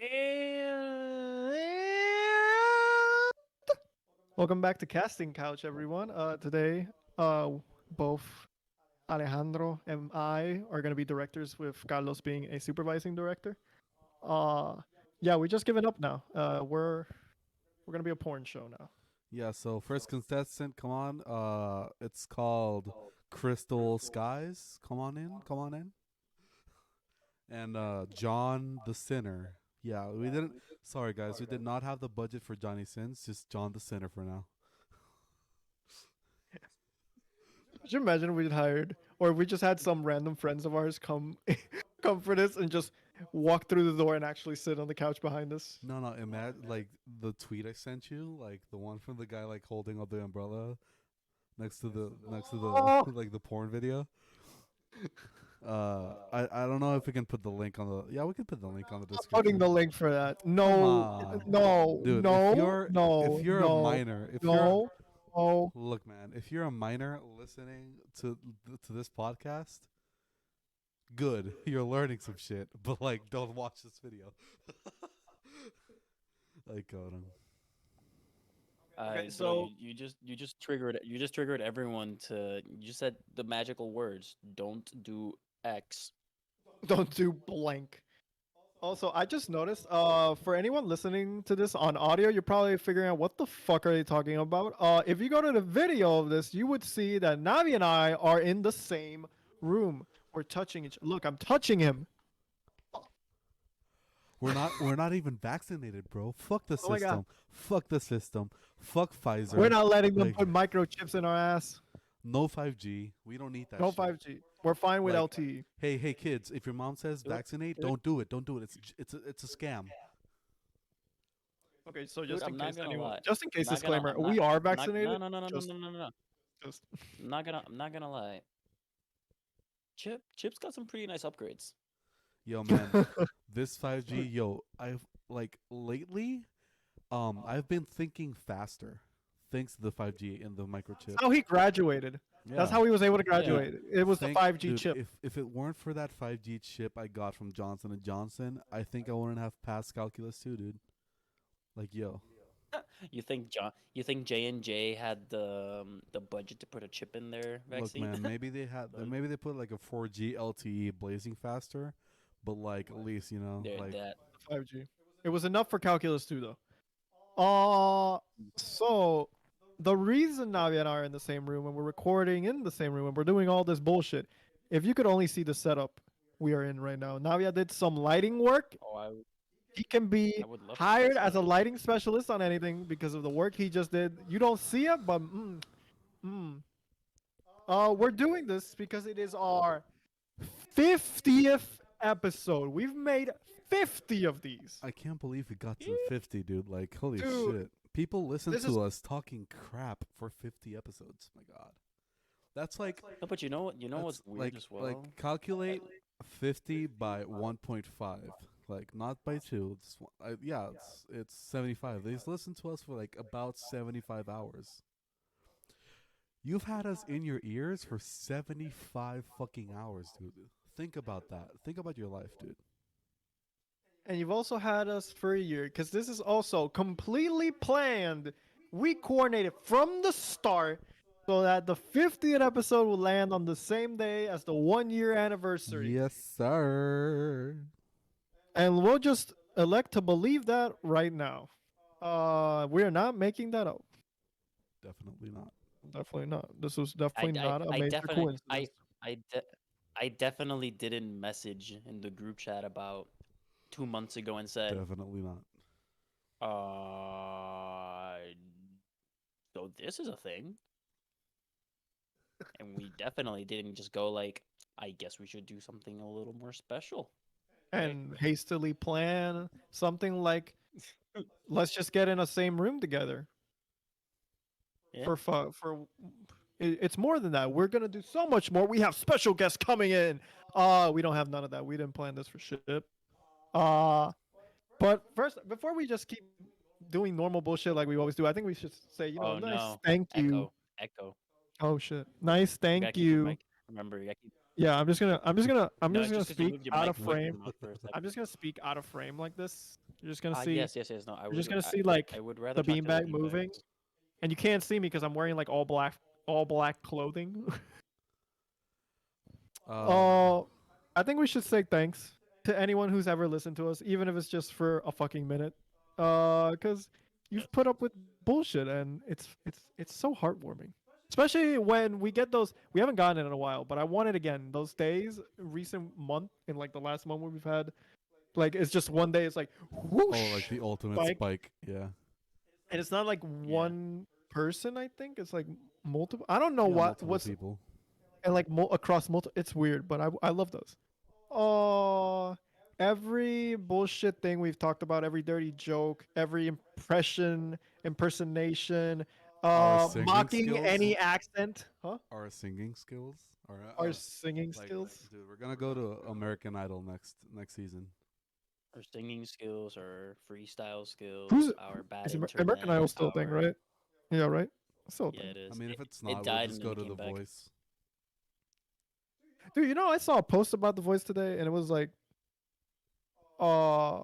And welcome back to Casting Couch, everyone. Today, both Alejandro and I are going to be directors, with Carlos being a supervising director. Uh, yeah, we just given up now. We're going to be a porn show now. Yeah, so first contestant, come on. It's called Crystal Skies. Come on in, come on in. And John the Sinner. Yeah, we didn't. Sorry, guys, we did not have the budget for Johnny Sins. Just John the Sinner for now. Could you imagine we'd hired, or we just had some random friends of ours come, come for this and just walk through the door and actually sit on the couch behind us? No, no, imagine like the tweet I sent you, like the one from the guy like holding up the umbrella next to the Oh, like the porn video. I don't know if we can put the link on the. Yeah, we can put the link on the putting description. the link for that. Come No, on, no, dude. If no, you're if no, you're a no, minor, if you're no, no. look, man, if you're a minor listening to this podcast, good, you're learning some shit. But like, don't watch this video. Like, got him. Okay, Bro, so you just triggered everyone to you just said the magical words. Don't do X. don't do blank. Also, I just noticed, for anyone listening to this on audio, you're probably figuring out what the fuck are they talking about. If you go to the video of this, you would see that Navi and I are in the same room. We're touching each. Look, I'm touching him. We're not even vaccinated, bro. Fuck the Oh my god. system. Fuck the system. Fuck Pfizer. We're not letting them Like, put microchips in our ass. no 5G. We don't need that No shit. 5G. We're fine with Like, LTE. hey kids, if your mom says Do it. vaccinate, Do it. don't do it. Don't do it. It's a scam. Okay, so Dude, just in I'm not case gonna anyone, lie. just in case I'm not gonna. disclaimer, I'm not. we are I'm not. vaccinated. No, no, no, no, no, Just, no, no, no. just. I'm not gonna lie. Chip's got some pretty nice upgrades. Yo, man, this 5G, yo, I've like lately, I've been thinking faster thanks to the 5G and the microchip. How he graduated. That's Yeah. how he was able to Yeah. graduate. It was the Thank, 5G dude, chip. if it weren't for that 5G chip I got from Johnson and Johnson, I think I wouldn't have passed calculus too, dude. Like, yo, You think J&J had the budget to put a chip in their look, vaccine? man, maybe they had, maybe they put like a 4G LTE blazing faster, but like at least They're like that. 5G. It was enough for calculus too, though. So the reason Navia and I are in the same room and we're recording in the same room and we're doing all this bullshit, if you could only see the setup we are in right now. Navia did some lighting work. Oh, He can be I would love to see hired that as a setup. lighting specialist on anything because of the work he just did. You don't see it, but we're doing this because it is our 50th episode. We've made 50 of these. I can't believe we got to 50, dude. Like, holy Dude, shit. People listen this to is us talking crap for 50 episodes. My God. That's like, No, but you know what? You know what's that's weird as well? like calculate 50 by 1.5. Like, not by 2. Yeah, it's 75. They listen to us for like about 75 hours. You've had us in your ears for 75 fucking hours, dude. Think about that. Think about your life, dude. And you've also had us for a year because this is also completely planned. We coordinated from the start so that the 50th episode will land on the same day as the 1 year anniversary. Yes, sir. And we'll just elect to believe that right now. We are not making that up. Definitely not. Definitely not. This was I, definitely I, not a I major definitely, coincidence. I definitely didn't message in the group chat about 2 months ago and said, Definitely not. uh, so this is a thing. And we definitely didn't just go like, I guess we should do something a little more special. And hastily plan something like, let's just get in a same room together. Yeah. For fun. It's more than that. We're gonna do so much more. We have special guests coming in. We don't have none of that. We didn't plan this for shit. Uh, but first, before we just keep doing normal bullshit like we always do, I think we should say, Oh nice no. thank you. Echo. Oh shit, nice You gotta thank keep your you. mic. Remember, you gotta keep. Yeah, I'm just gonna No, it's gonna just 'cause you speak moved your out mic of away from frame. your mouth for a second. I'm just gonna speak out of frame like this You're just gonna see. Yes, yes, yes. No, You're just gonna see like I would rather the talk to the beanbag moving, beanbags. and you can't see me because I'm wearing like all black clothing. Um, Oh, I think we should say thanks to anyone who's ever listened to us, even if it's just for a fucking minute. Because Yes. you've put up with bullshit, and it's so heartwarming. Especially when we get those. We haven't gotten it in a while, but I want it again. Those days, recent month, in like the last month we've had, like it's just one day. It's like oh, like whoosh the ultimate spike, spike. Yeah. and it's not like Yeah. one person. I think it's like multiple. I don't know Yeah, multiple what's people. and like across multiple. It's weird, but I love those. Oh, every bullshit thing we've talked about, every dirty joke, every impersonation, Our singing mocking skills. any accent, huh? Our singing skills. Our Our singing like, skills. dude, we're gonna go to American Idol next season. Our singing skills, our freestyle Who's skills, our bad is American Idol internet, still a thing, right? Yeah, right. Still a yeah, thing. it I is. mean, if it's It not, we'll died just and then go it to The came back. Voice. Dude, I saw a post about The Voice today, and it was uh,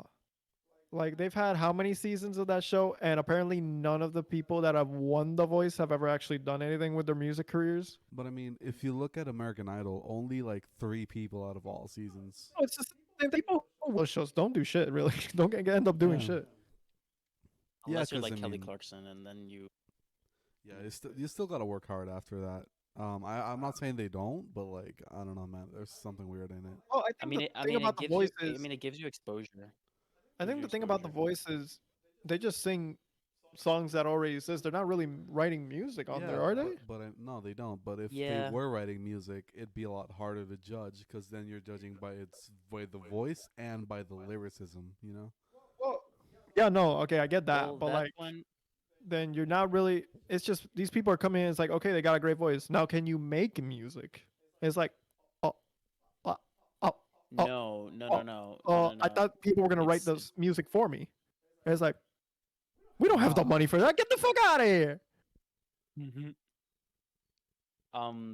like they've had how many seasons of that show, and apparently none of the people that have won The Voice have ever actually done anything with their music careers. But I mean, if you look at American Idol, only like 3 people out of all seasons. No, it's just the same people who win those shows don't do shit really. Don't end up doing Yeah. shit. Yeah, Unless you're 'cause like I Kelly mean, Clarkson, and then yeah, you still gotta work hard after that. I'm not saying they don't, but like, I don't know, man. There's something weird in it. Oh, I I think mean, the I thing mean, about it The gives you. Voice I is mean, it gives you exposure. I Gives think you the thing about The exposure. Voice is they just sing songs that already exist. They're not really writing music on Yeah, there, are they? no, they don't. But if they Yeah. were writing music, it'd be a lot harder to judge because then you're judging by the voice and by the lyricism. You know? Well, yeah, no, okay, I get Well, that, but that's like when. then you're not really. It's just these people are coming in. It's like okay, they got a great voice. Now, can you make music? It's like, oh, oh, oh, oh, No, no, no, oh, no, no, no, I no. thought people were gonna write It's this music for me. And it's like we don't have the Wow. money for that. Get the fuck out of here. Mhm.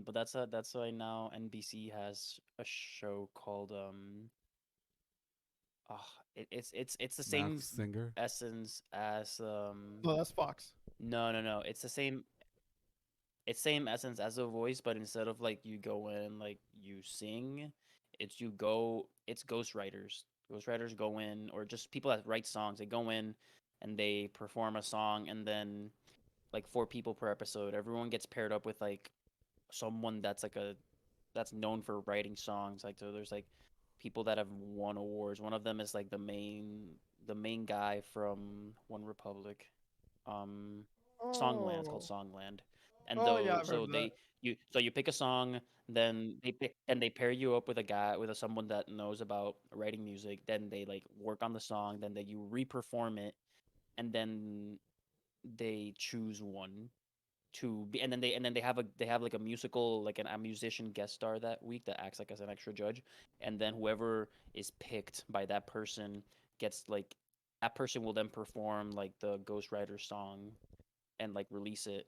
But that's why now NBC has a show called it's the same Math singer. essence as No, that's Fox. no, it's the same essence as a voice, but instead of like you go in like you sing, it's ghostwriters. Ghostwriters go in, or just people that write songs, they go in and they perform a song, and then like 4 people per episode, everyone gets paired up with like someone that's known for writing songs. Like, so there's like people that have won awards. One of them is like the main guy from One Republic. Um Songland. It's called Oh, Songland. And oh yeah, though I've heard so of that. you pick a song, then they pair you up with a guy with someone that knows about writing music. Then they like work on the song. Then you re-perform it, and then they choose one to be, and then they have like a musical, like a musician guest star that week that acts like as an extra judge, and then whoever is picked by that person gets like, that person will then perform like the ghostwriter song and like release it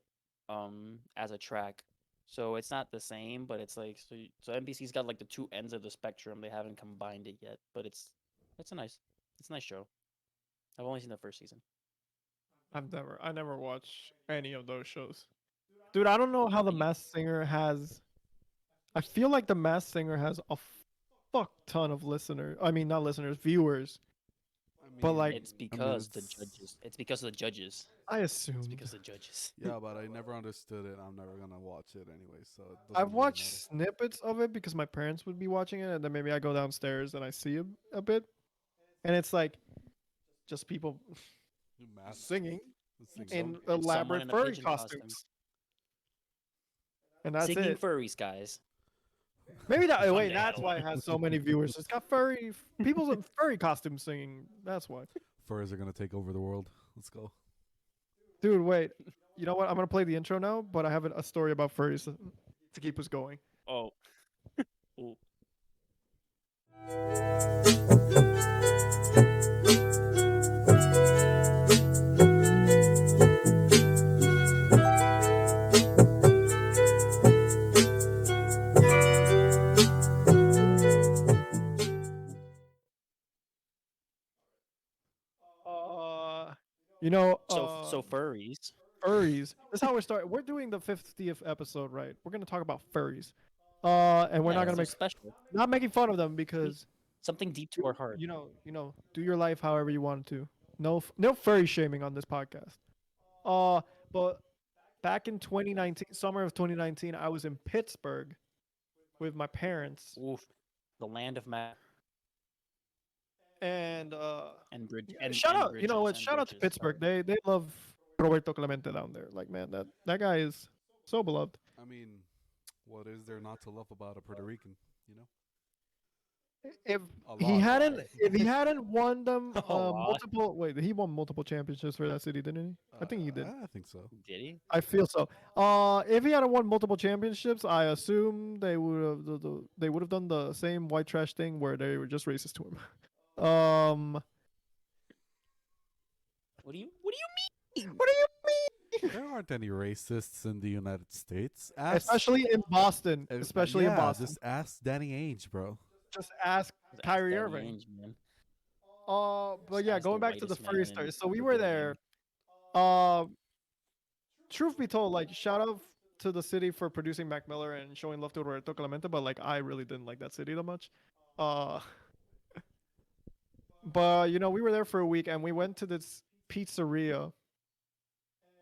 as a track. So it's not the same, but it's like, so NBC's got like the two ends of the spectrum. They haven't combined it yet, but it's a nice show. I've only seen the first season. I never watched any of those shows. Dude, I don't know how the You, Masked Singer has. I feel like the Masked Singer has a fuck ton of listeners. I mean, not listeners, viewers. I But mean, like, it's I mean, because the judges. It's because of the judges. I It's assumed. because of the judges. yeah, but I never understood it. I'm never gonna watch it anyway, so it I've doesn't really watched matter. snippets of it because my parents would be watching it, and then maybe I go downstairs and I see a bit, and it's like just people Math singing singing. in It's someone elaborate in a furry pigeon costume. costumes, and that's Singing it. furries, guys. Maybe that. Fun Wait, to that's why it analyze. has so many viewers. It's got people in furry costumes singing. That's why. Furs are gonna take over the world. Let's go. Dude, wait. You know what? I'm gonna play the intro now, but I have a story about furries to keep us going. Oh, ooh. Uh, you know, So furries. furries. This is how we're starting. We're doing the 50th episode, right? We're gonna talk about furries. And we're not Yeah, gonna they're make special. not making fun of them because Something deep to our heart. do your life however you want to. No furry shaming on this podcast. But back in 2019, summer of 2019, I was in Pittsburgh with my parents, Oof. The land of and and bridge shout and out, you know bridges what? and Shout out to bridges. Pittsburgh. They love Roberto Clemente down there. Like man, that guy is so beloved. I mean, what is there not to love about a Puerto Rican? You know, If a he lot. hadn't, if he hadn't won them A lot. multiple, wait, he won multiple championships for that city, didn't he? I think he did. I think so. Did he? I feel so. If he hadn't won multiple championships, I assume they would have they would have done the same white trash thing where they were just racist to him. What do you mean? What do you mean? There aren't any racists in the United States. Ask, Especially in Boston. uh, Especially in yeah, Boston. just ask Danny Ainge, bro. Just ask Ask Kyrie Danny Irving. Ainge, man. But Just yeah, ask the going back to the whitest man furry in story. So we the were building. there. Uh, truth be told, like shout out to the city for producing Mac Miller and showing love to Roberto Clemente, but like I really didn't like that city that much. Uh, but you know we were there for a week and we went to this pizzeria.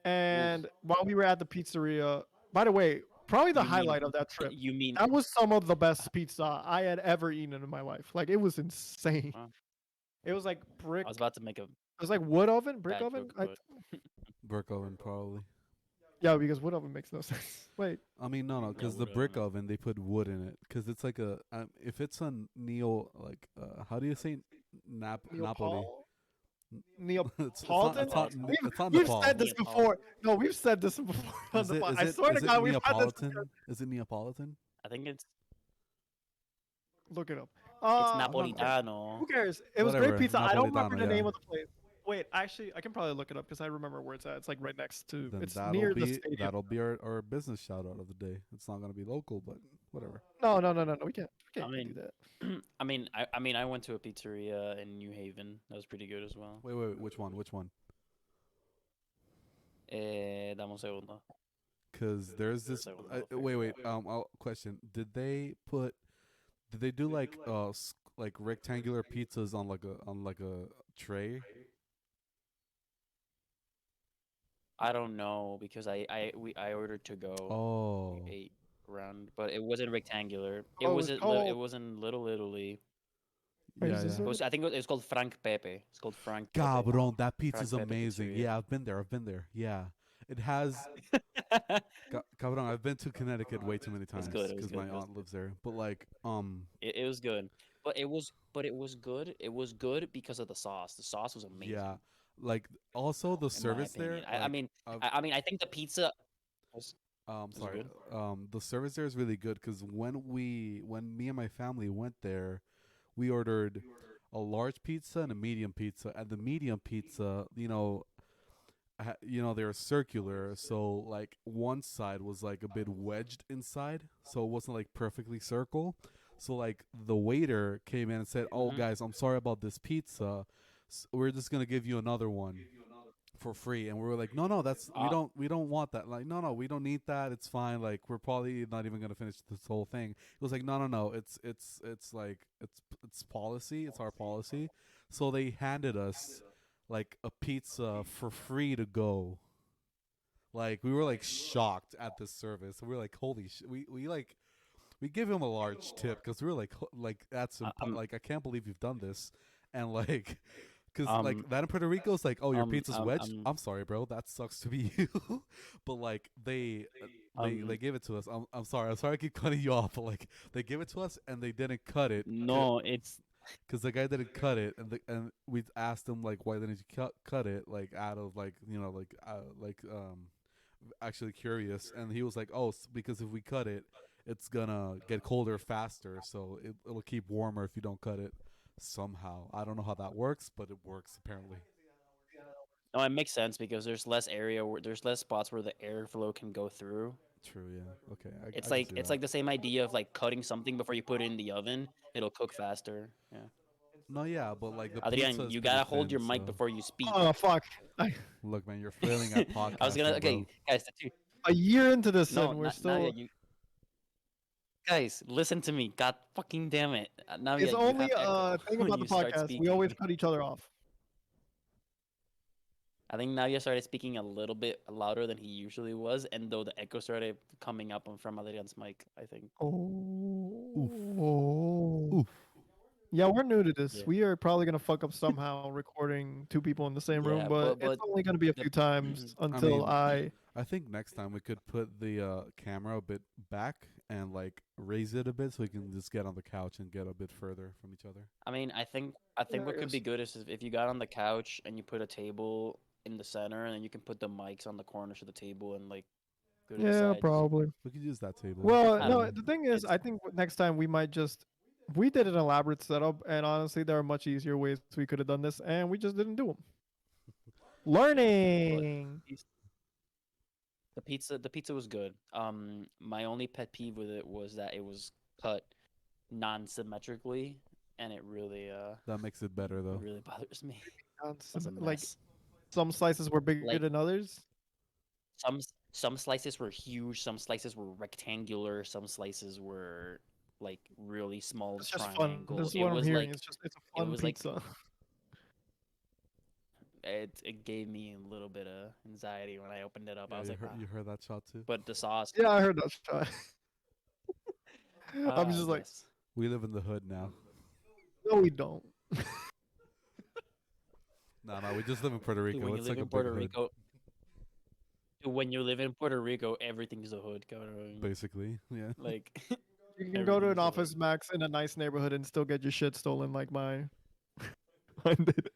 And while we were at the pizzeria, by the way, probably the You mean highlight of that trip. you mean That was some of the best pizza I had ever eaten in my life. Like it was insane. Wow. It was like brick. I was about to make a It was like wood oven, brick bad oven. joke, but Brick oven, probably. Yeah, because wood oven makes no sense. Wait, I mean, no, Yeah, because the wood brick oven. oven they put wood in it. Because it's like a, if it's a neo, like, how do you say Napoli? It's not Neapolitan. it's not Neapolitan. it's not We've Nepal. said this Neapolitan. before. No, we've said this before on Is the it pod. is I it swear to is it God, we've had this. Neapolitan? Is it Neapolitan? I think Look it up. it's I'm not. Napolitano. Who cares? It was great Whatever, pizza. I don't remember Napolitano. the name Yeah. of the place. Wait, actually, I can probably look it up because I remember where it's at. It's like right next to. Then It's near the stadium. that'll be our business shout out of the day. It's not gonna be local, but whatever. No. We can't. We I can't mean, do that. I went to a pizzeria in New Haven. That was pretty good as well. Wait. Which one? Which one? Dame un segundo. Because there's this. Segundo, I'll figure Wait. it out. Question. Did they do like like rectangular pizzas on like a tray? I don't know because I ordered to go. Oh. We ate around, but it wasn't rectangular. It Oh, was it's it called. was in Little Italy. Wait, Yeah, is this yeah. It was I think it's called Frank Pepe. It's called Frank Pepe. Cabron, that pizza's Frank Pepe amazing. Pizzeria. Yeah, I've been there. Yeah, it has. Cabron, I've been to Connecticut way too many times good, it was because good, my it was aunt lives there. But like, it was good, but it was good. It was good because of the sauce. The sauce was amazing. yeah, like also the In my service there. opinion. I mean, I've- I think the pizza was sorry, good? the service there is really good because when me and my family went there, we ordered a large pizza and a medium pizza, and the medium pizza, they're circular, so like one side was like a bit wedged inside, so it wasn't like perfectly circle. So like the waiter came in and said, "Oh Mhm. guys, I'm sorry about this pizza. We're just gonna give you another one for free." And we were like, "No, that's we don't want that. Like, no, we don't need that. It's fine. Like, we're probably not even gonna finish this whole thing." It was like, "No. It's like it's policy. It's our policy." So they handed us like a pizza for free to go. Like we were like shocked at this service. We were like, "Holy shit!" We give him a large tip because we were like, that's like I can't believe you've done this, and like. Because like that in Puerto Rico is like, oh, your pizza's wedged. I'm sorry, bro. That sucks to be you. But like they gave it to us. I'm sorry. I keep cutting you off. But like they gave it to us and they didn't cut it. No, it's Because the guy didn't cut it, and we asked him like, why didn't you cut it? Like out of like actually curious, and he was like, oh, because if we cut it, it's gonna get colder faster, so it'll keep warmer if you don't cut it. Somehow, I don't know how that works, but it works apparently. no, it makes sense because there's less spots where the airflow can go through. True. Yeah. Okay. I It's can like see it's that. like the same idea of like cutting something before you put it in the oven. It'll cook faster. Yeah. No, yeah, but like the pizza Adrian, is you pretty gotta hold thin. your mic So before you speak. Oh fuck! look, man, you're failing at I was gonna podcasting, okay, bro. guys. The two, A year into this, no, and we're Navia, still. you guys listen to me. God fucking damn it, It's Navia, you only have a echo thing when about you the start podcast. We always speaking. cut each other off. I think Navia started speaking a little bit louder than he usually was, and though the echo started coming up from Adrian's mic, I think. Oof, Oh. oof. Yeah, we're new to this. Yeah, We are probably gonna fuck up somehow recording two people in the same room, yeah, but it's but only gonna be a the few times I until mean, I. I think next time we could put the camera a bit back and like raise it a bit so we can just get on the couch and get a bit further from each other. I mean, I think Yeah, I what could be guess. good is if you got on the couch and you put a table in the center, and then you can put the mics on the corners of the table and like go to the Yeah, sides. probably. We could use that table. Well, I don't no, know. the thing is, It's I think next time we might just. We did an elaborate setup, and honestly, there are much easier ways we could have done this, and we just didn't do them. but Learning. the pizza was good. My only pet peeve with it was that it was cut non-symmetrically, and That makes it better it though. really bothers me. It was a Like mess. some slices were bigger Like than others. some slices were huge, some slices were rectangular, some slices were like really small It's just fun. This triangle. is what I'm hearing. It's a It fun was like pizza. it gave me a little bit of anxiety when I opened it up. I Yeah, was like, ah. you heard that shot too. But the sauce, Yeah, I heard that shot. I'm I just like, guess. We live in the hood now. no, we don't. No, no, we just live in Puerto Dude, Rico. when you It's live like a in big Puerto hood, Rico, dude, when you live in Puerto Rico, everything's a hood. Cabrón. basically. Yeah. Like You can go to an everything's a hood. Office Max in a nice neighborhood and still get your shit stolen like mine. Mine did.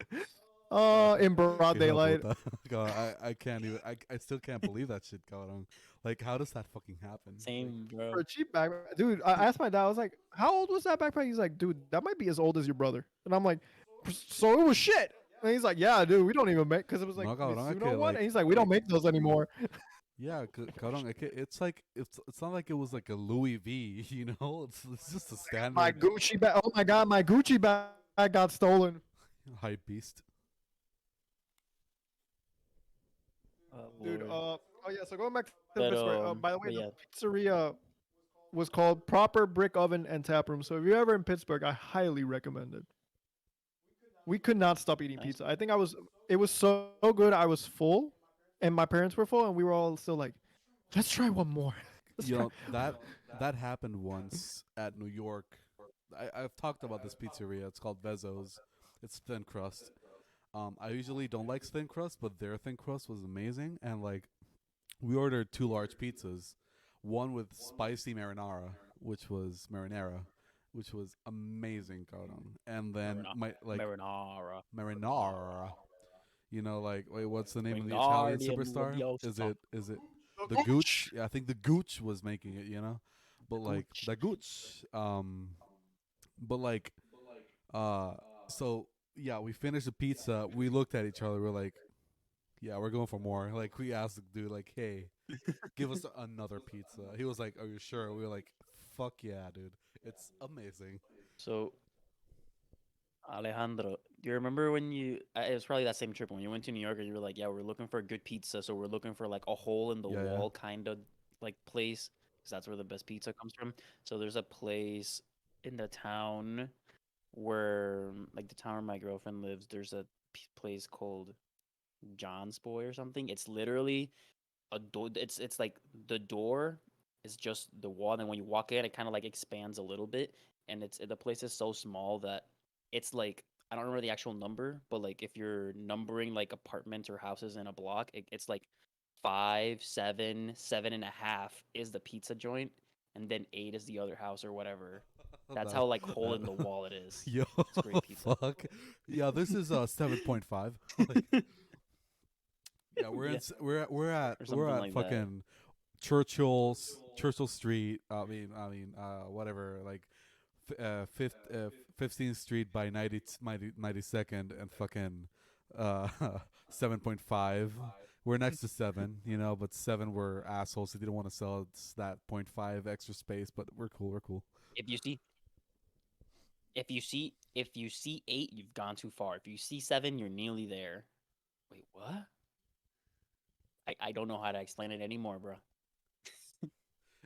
In broad Que daylight. puta. God, I can't even. I still can't believe that shit going on. Like, how does that fucking happen? Like, Same, bro. For a cheap backpack. Dude, I asked my dad, I was like, how old was that backpack? He's like, dude, that might be as old as your brother. And I'm like, so it was shit. And he's like, yeah, dude, we don't even make, because it was like no, cabrón, Mizuno que one. like, And he's like, we don't make those anymore. yeah, cabrón, it's like it's not like it was like a Louis V, you know? It's just a My standard Gucci bag. Oh my God, my Gucci bag got stolen. hype beast. Dude, Lord. oh yeah, so going back to the pit story. By the way, But the yeah, pizzeria was called Proper Brick Oven and Tap Room. So if you're ever in Pittsburgh, I highly recommend it. We could not stop eating nice. pizza. I think it was so good. I was full, and my parents were full, and we were all still like, let's try one more. Let's You try. know that happened once at New York. I've talked about this pizzeria. It's called Vezzo's. It's thin crust. I usually don't like thin crust, but their thin crust was amazing. And like, we ordered 2 large pizzas, one with spicy marinara, which was amazing, cabrón. And then my like Marinara. marinara. You know, like, wait, what's the name of the Italian Wingardium superstar? Is Leviosa. it the Gooch? Yeah, I think the Gooch was making it. You know, but like Gooch. the Gooch. But like, uh, so yeah, we finished the pizza. We looked at each other. We're like, yeah, we're going for more. Like, we asked the dude, like, hey, give us another pizza. He was like, are you sure? We were like, fuck yeah, dude, it's amazing. So Alejandro, do you remember when it was probably that same trip when you went to New York and you were like, yeah, we're looking for a good pizza, so we're looking for like a hole in the Yeah, yeah. wall kind of like place because that's where the best pizza comes from. So there's a place in the town where like the town where my girlfriend lives. There's a place called John's Boy or something. It's literally a door. It's like the door is just the wall, and when you walk in, it kind of like expands a little bit, and the place is so small that it's like I don't remember the actual number, but like if you're numbering like apartments or houses in a block, it's like 5, 7, 7.5 is the pizza joint, and then 8 is the other house or whatever. That's That- how like hole in the wall it is. Yo, It's great pizza. fuck. Yeah, this is 7.5. Like, yeah, we're Yeah, in we're or something at like that. fucking Churchill Street. Whatever, like, fifth 15th Street by 92nd and fucking uh 7.5. We're next to 7, you know, but 7 were assholes. So they didn't want to sell us that .5 extra space, but we're cool. We're cool. If you see If you see 8, you've gone too far. If you see 7, you're nearly there. Wait, what? I don't know how to explain it anymore, bro.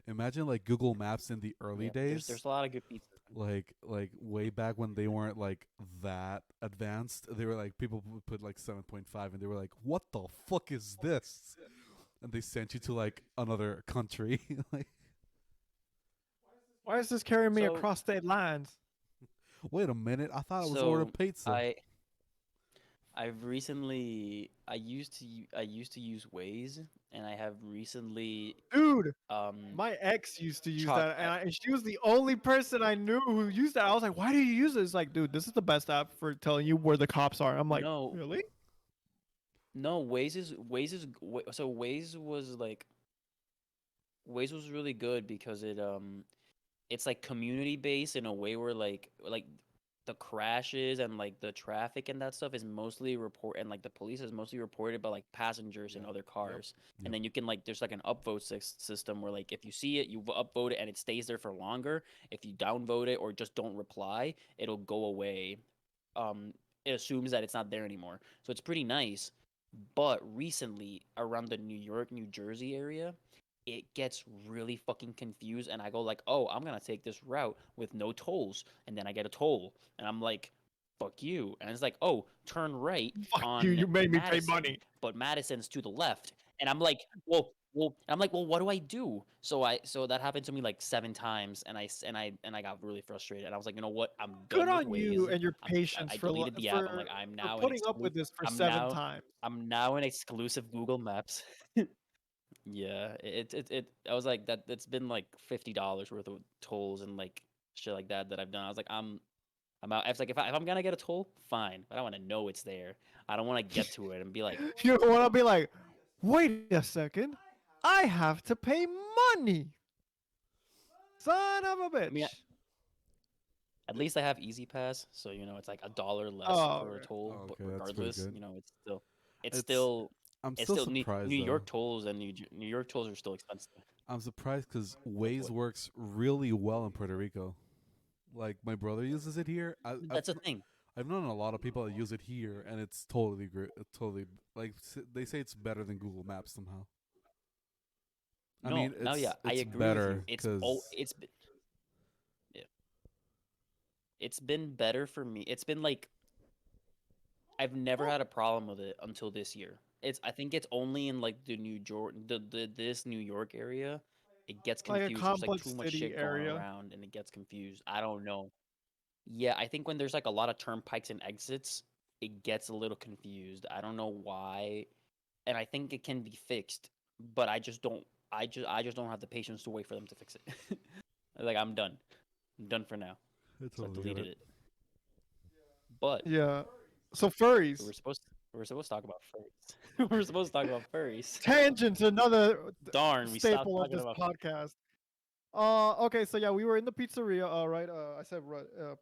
Imagine like Google Maps in the early Yeah, days, there's a lot of good pizzas. like way back when they weren't like that advanced. They were like people would put like 7.5, and they were like, "What the fuck is this?" And they sent you to like another country. Like, Why is this carrying me So across state lines? wait a minute, I thought it was order so pizza. I've recently I used to use Waze, and I have recently Dude, um my ex used to use chalk that, and she was the only person I knew who used that. I was like, why do you use it? It's like, dude, this is the best app for telling you where the cops are. I'm like, no really? no so Waze was really good because it's like community based in a way where like the crashes and like the traffic and that stuff is mostly report and like the police is mostly reported by like passengers and Yeah. other cars. Yep. And then you can like there's like an upvote system where like if you see it, you upvote it and it stays there for longer. If you downvote it or just don't reply, it'll go away. It assumes that it's not there anymore. So it's pretty nice. But recently around the New York, New Jersey area, it gets really fucking confused and I go like, "Oh, I'm going to take this route with no tolls." And then I get a toll and I'm like, "Fuck you." And it's like, "Oh, turn right Fuck you! on You made me pay Madison." money. But Madison's to the left. And I'm like, "Well, what do I do?" So that happened to me like 7 times and I got really frustrated. And I was like, "You know what? I'm Good done with on you Waze." and your patience I for deleted the app. I'm like, "I'm for now an putting up with exclusive this for I'm 7 times. now an exclusive Google Maps." Yeah, I was like that. It's been like $50 worth of tolls and like shit like that I've done. I was like, I'm out. I was like, if I'm gonna get a toll, fine, but I want to know it's there. I don't want to get to it and be like, You want to be like, wait a second, I have to pay money, son of a I mean, bitch. at least I have Easy Pass, so it's like $1 less Oh, for a okay. toll. Oh, But okay, that's pretty regardless, good. it's It's still I'm it's still still surprised New though. York tolls and New York tolls are still expensive. I'm surprised because Like Waze what? works really well in Puerto Rico. Like my brother uses it here. That's a thing. I've known a lot of people that use it here, and it's totally great. Totally like they say it's better than Google Maps somehow. I No, mean, no, yeah, I it's agree with you. better because Yeah, it's been better for me. It's been like I've never had a problem with it until this year. I think it's only in like the New York this New York area. It gets Like a confused. There's like too complex much city shit going area. around and it gets confused. I don't know. Yeah, I think when there's like a lot of turnpikes and exits, it gets a little confused. I don't know why. And I think it can be fixed, but I just don't have the patience to wait for them to fix it. Like I'm done. I'm done for now. I So I totally get deleted it. it. But Yeah. So we furries. were supposed to talk about furries. We were supposed to talk about furries. Tangents, another Darn, we stopped staple of talking this about. podcast. Okay, so yeah, we were in the pizzeria. Right, I said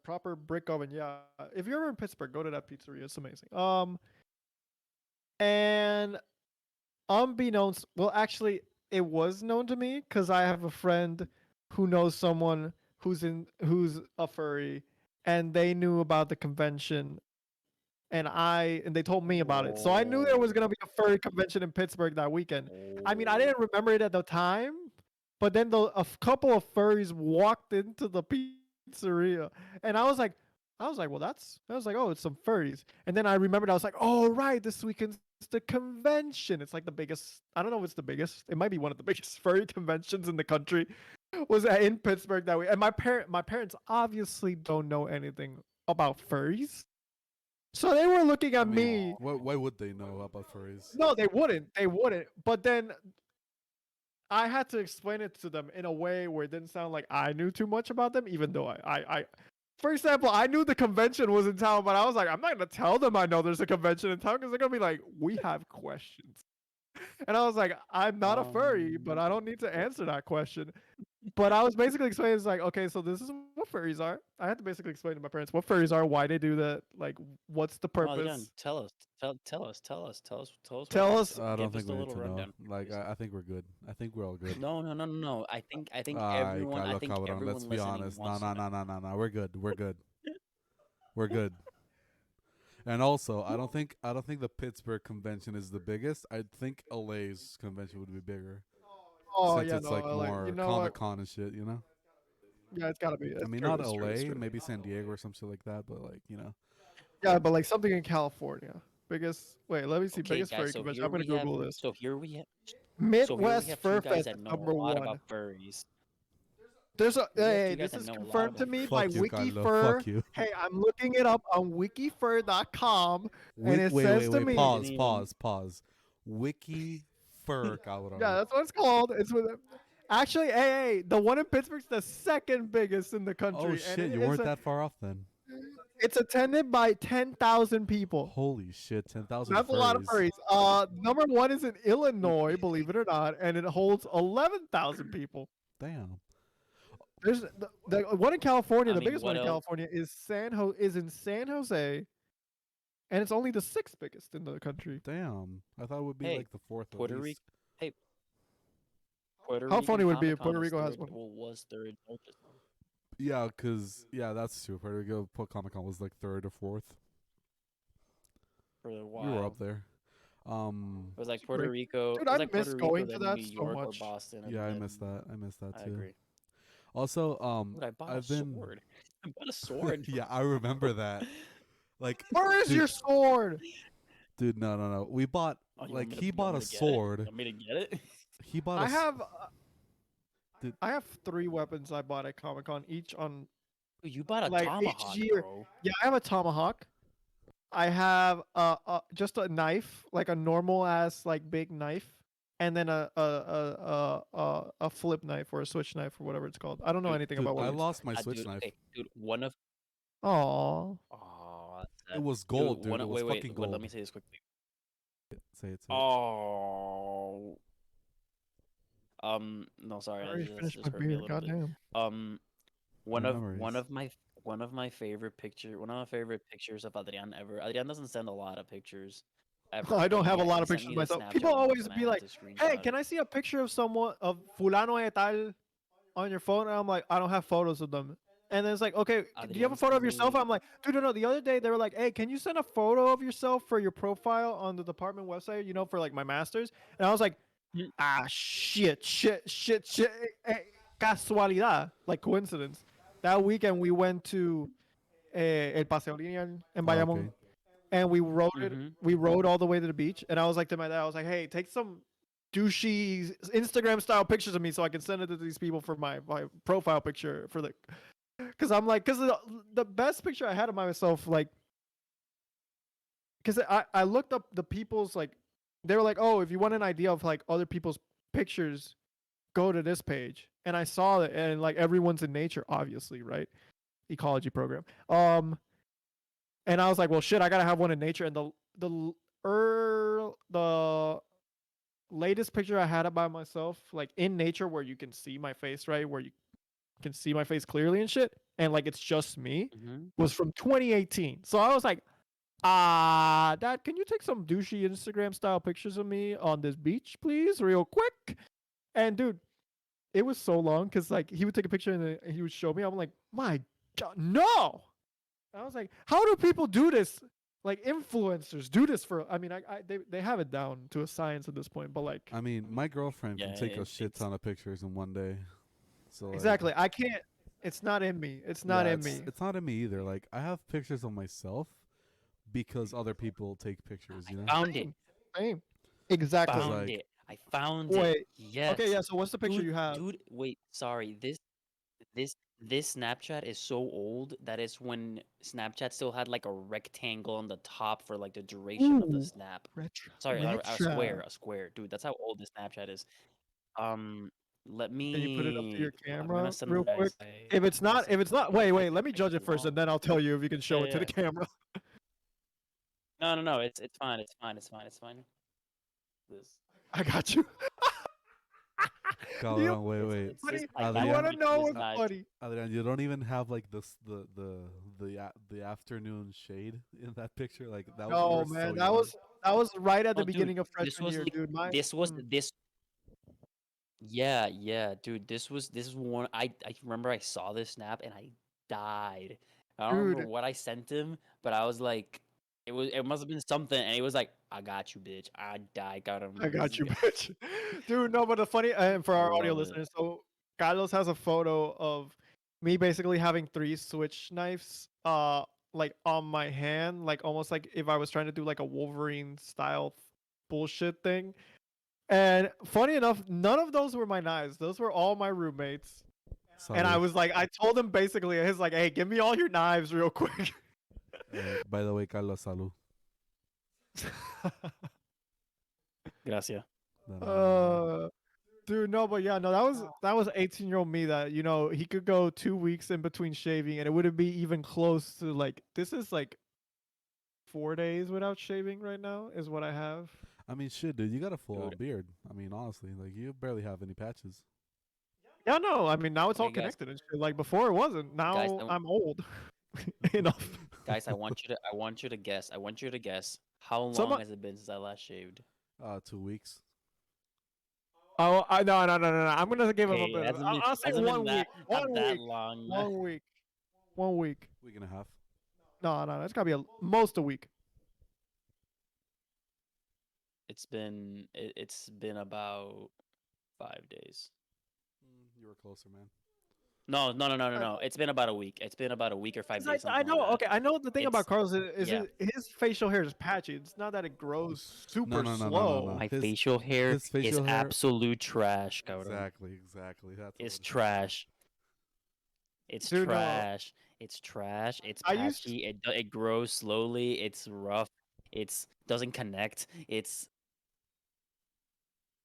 proper brick oven. Yeah, if you're ever in Pittsburgh, go to that pizzeria. It's amazing. And unbeknownst, well, actually, it was known to me because I have a friend who knows someone who's a furry, and they knew about the convention, and they told me about it. So I knew there was Oh, gonna be a furry convention in Pittsburgh that weekend. I mean, I oh, didn't remember it at the time, but then couple of furries walked into the pizzeria, and I was like, well, I was like, oh, it's some furries. And then I remembered, I was like, oh, right, this weekend's the convention. It's like the biggest. I don't know if it's the biggest. It might be one of the biggest furry conventions in the country. Was in Pittsburgh that week, and my parents obviously don't know anything about furries. So they were looking I at mean, me. why would they know about furries? No, they wouldn't. They wouldn't. But then I had to explain it to them in a way where it didn't sound like I knew too much about them, even though for example, I knew the convention was in town, but I was like, I'm not gonna tell them I know there's a convention in town because they're gonna be like, we have questions. And I was like, I'm not a furry, but um, I don't need to answer that question. But I was basically explaining, it's like, okay, so this is what furries are. I had to basically explain to my parents what furries are, why they do that, like, what's the come on, Adrian, purpose. tell us what it Tell is. us, I don't Give us think the we need little to know. rundown. Like, I think we're good. I think we're all good. No, no, no, no, no. I think Ay, everyone, I Carlos think Cabron, let's everyone be listening honest. No, wants to no, know. no, no, no, no. We're good. We're good. We're good. And also, I don't think the Pittsburgh convention is the biggest. I think LA's convention would be bigger Oh since yeah, it's no, like like you more know Comic what? Con and shit. You know. Yeah, it's gotta be. I It's mean, true. not It's true. It's LA, true. maybe San Diego or some shit like that. But like, you know. Yeah, but like something in California. Biggest. Wait, let me see. Okay, Biggest guys. furry convention. I'm gonna Google this. So here we Midwest have two Fur guys Fest that is know a number lot one. about furries. There's a Here we have hey, two guys this that is know a lot confirmed to about me by Fuck you, Carlo. WikiFur. Fuck you. Hey, I'm looking it up on wikifur.com, and it Wait, says wait, to wait. me, I didn't Pause, even. pause, pause. Wiki fur, yeah, cabrón. that's what it's called. It's with actually, hey, the one in Pittsburgh's the second biggest in the Oh country, and shit, you weren't that far off then. it's attended by 10,000 people. Holy shit, 10,000 That's a lot of furries. furries. Number one is in Illinois, believe it or not, and it holds 11,000 people. Damn. There's the one in California. I The mean, biggest one what in else? California is in San Jose, and it's only the sixth biggest in the country. Damn. I thought it would be Hey, like the fourth at Puerto least. Rico. Hey, Puerto How funny Rican would it be Comic if Con Puerto is Rico has third. one? Well, was third largest. Yeah, cause yeah, that's true. Puerto Rico Comic Con was like third or fourth. For a We were while. up there. It was like Super Puerto great. Rico. Dude, It was I like miss Puerto Rico, going to then that New so York or much. Boston. And Yeah, I then missed that. I missed that I too. agree. Also, Dude, I bought I've a been sword. I bought a sword. yeah, I remember that. Like, Where is dude, your sword? dude, no. We bought Oh, you want like me to, he you bought want a me to get it? You sword. want me to get it? He bought a I s- have Dude. I have 3 weapons I bought at Comic Con, each on Dude, you bought a like each tomahawk, year. bro. Yeah, I have a tomahawk. I have just a knife, like a normal ass like big knife, and then a flip knife or a switch knife or whatever it's called. I don't know anything dude, about what I it is. lost my switch Dude, knife. hey, dude, one of Oh, oh, that's It sad. was Dude, gold, dude. one It was wait, fucking wait, let gold. me say this quickly. Say it. Oh, no, sorry, I that already just, finished just my hurt me a beer. little bit. Goddamn. One My of memories. one of my favorite pictures of Adrian ever. Adrian doesn't send a lot of pictures ever, I but don't have a he lot of sent pictures me of this myself. Snapchat People once, always and I be had like, to "Hey, screenshot can it. I see a picture of someone of fulano et tal on your phone?" And I'm like, "I don't have photos of them." And then it's like, "Okay, do you have a Adrian photo sent of yourself?" me. I'm like, "Dude, no. The other day they were like, "Hey, can you send a photo of yourself for your profile on the department website? You know, for like my masters." And I was like, Mm. shit. Casualidad, like coincidence. That weekend we went to El Paseo Lineal in Oh, Bayamon, okay. and we rode it. Mm-hmm. We rode all the way to the beach, and I was like to my dad, I was like, "Hey, take some douchey Instagram style pictures of me so I can send it to these people for my profile picture for the." Because I'm like, because the best picture I had of myself, like, because I looked up the people's like, they were like, "Oh, if you want an idea of like other people's pictures, go to this page." And I saw it, and like everyone's in nature, obviously, right? Ecology program. And I was like, well, shit, I gotta have one in nature. And the latest picture I had about myself, like in nature, where you can see my face, right, where you can see my face clearly and shit, and like it's just me, Mm-hmm. was from 2018. So I was like, Dad, can you take some douchey Instagram style pictures of me on this beach, please, real quick? And dude, it was so long because like he would take a picture and then he would show me. I'm like, my God, no. I was like, how do people do this? Like influencers do this for. I mean, they have it down to a science at this point, but like I mean, my girlfriend Yeah, can take a it, shit it's ton of pictures in one day. So like, exactly, I can't. It's not in me. It's not yeah, in me. it's not in me either. Like, I have pictures of myself because other people take pictures. You know, found it. Same. Same. Exactly. because Found like, it. I found it. Wait. Yes. Okay. Yeah. So what's the picture Dude, you have? dude, wait, sorry. This Snapchat is so old that it's when Snapchat still had like a rectangle on the top for like the duration of the Ooh, snap. retro. Sorry, Retro. a square, dude. That's how old this Snapchat is. Let Can you put it up to your me. I'm gonna camera send real the quick? guys. If it's I'm gonna not, send if it's it to not, you. wait. Let me It judge takes it first, long. and then I'll tell you if you can show Yeah, it to the yeah. camera. No. It's fine. It's fine. It's fine. It's fine. This. I got you. You cabrón, wait. It's this. funny. I You got want Adrian, to you know this what's knife. funny? Adrian, you don't even have like this the afternoon shade in that picture. Like that, you No, were so man, young. that was right at the Oh, dude, beginning of this freshman was year, like dude. this was this. Yeah, dude. This is one. I remember I saw this snap and I died. I don't remember Dude, what I sent him, but I was like, it must have been something, and he was like, "I got you, bitch. I got him." I got you, bitch. Dude, no, but the funny for I our audio love it. listeners, so Carlos has a photo of me basically having three switch knives, like on my hand, like almost like if I was trying to do like a Wolverine style bullshit thing. And funny enough, none of those were my knives. Those were all my roommates. And I Salud. was like, I told him basically, he's like, hey, give me all your knives real quick. By the way, Carlos, salud. Gracias. No, no, no. uh, dude, no, but yeah, no, that was 18-year-old me that he could go 2 weeks in between shaving, and it wouldn't be even close to like this is like 4 days without shaving right now is what I have. I mean, shit, dude, you got a full on Dude. beard. I mean, honestly, like you barely have any patches. Yeah, no, I mean now it's all Okay, guys, connected and shit. Like before it wasn't. guys, Now I'm old enough. guys, I want you to guess. I want you to guess how Some long has it been since I last shaved? 2 weeks. oh, no. I'm gonna give him a Okay, it bit of. hasn't been I'll say hasn't been 1 week. not One that week. long. 1 week. 1 week. Week and a half. No, that's gotta be most a week. It's been about 5 days. You were closer, man. No. It's been about a week. It's been about a week or 5 days, I something like know. that. Okay, I know the thing about It's Carlos is yeah. his facial hair is patchy. It's not that it grows super No. slow. My His facial hair his is facial hair. absolute trash, cabrón. Exactly. That's It's what trash. It's Dude, no. trash. It's trash. It's I used. patchy. It grows slowly. It's rough. It's doesn't connect. It's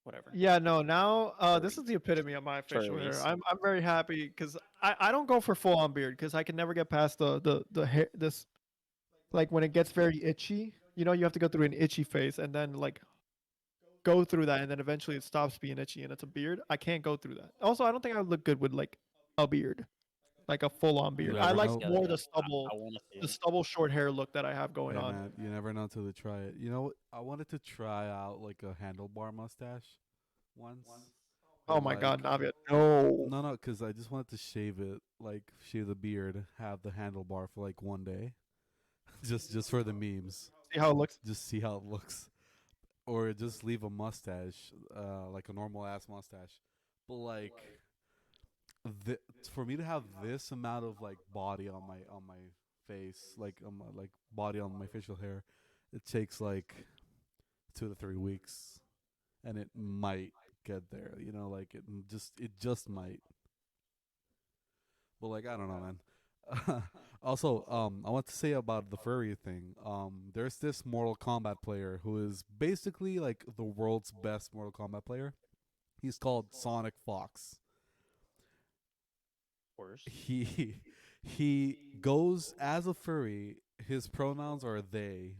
whatever. Yeah, no. Now, this Furry. is the epitome of my facial hair. Furries. I'm very happy because I don't go for full on beard because I can never get past the hair this like when it gets very itchy. You have to go through an itchy phase and then like go through that and then eventually it stops being itchy and it's a beard. I can't go through that. Also, I don't think I would look good with like a beard, like a full on beard. You I ever like know? more the I stubble, want to see the him. stubble short hair look that I have going Hey on. man, you never know until they try it. You know what? I wanted to try out like a handlebar mustache once, Oh but my God, like Navia, no. no, because I just wanted to shave it, like shave the beard, have the handlebar for like one day, just for the memes, See how it looks. just see how it looks, or just leave a mustache, like a normal ass mustache, but like th- for me to have this amount of like body on my face, like like body on my facial hair, it takes like 2 to 3 weeks, and it might get there. Like it just might. But like I don't know, man. Also, I want to say about the furry thing. There's this Mortal Kombat player who is basically like the world's best Mortal Kombat player. He's called Sonic Fox. Worse. He goes as a furry. His pronouns are they.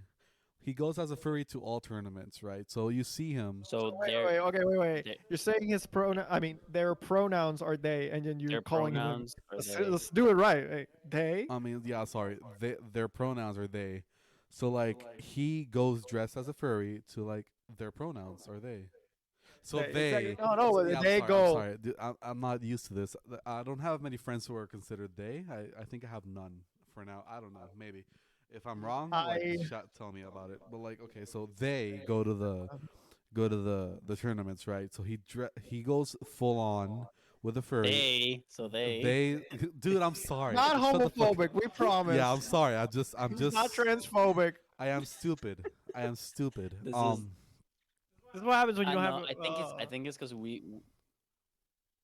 He goes as a furry to all tournaments, right? So you see him. So Wait. their You're saying his pronoun. I mean, their pronouns are they, and then you're their calling him. pronouns are Let's, they. let's do it right. Hey, they. I mean, yeah, sorry. Their pronouns are they. So like he goes dressed as a furry to like their pronouns are they. So Exactly. they. No. Yeah, I'm They sorry. I'm go. sorry. Dude, I'm not used to this. I don't have many friends who are considered they. I think I have none for now. I don't know. Maybe if I'm wrong, like I. tell me about it. But like, okay, so they go to the tournaments, right? So he goes full on with a furry. They. They, dude, I'm sorry. Not Shut the fuck. homophobic. We promise. Yeah, I'm sorry. I'm He's not just. transphobic. I am stupid. I am stupid. This is. This is what happens when you I don't have. know. I think it's because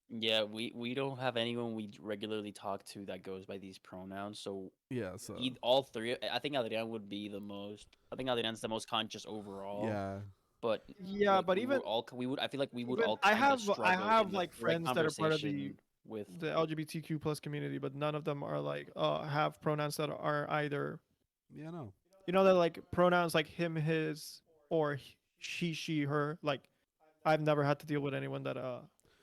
yeah, we don't have anyone we regularly talk to that goes by these pronouns. So Yeah. So all three. I think Adrian would be the most. I think Adrian's the most conscious overall. yeah. But Yeah, like but even we would. I feel like we would even all I kind of have I struggle have in the like right friends that are part of conversation with. the LGBTQ plus community, but none of them are like have pronouns that are either Yeah. No. that like pronouns like him, his, or she, she, her. Like I've never had to deal with anyone that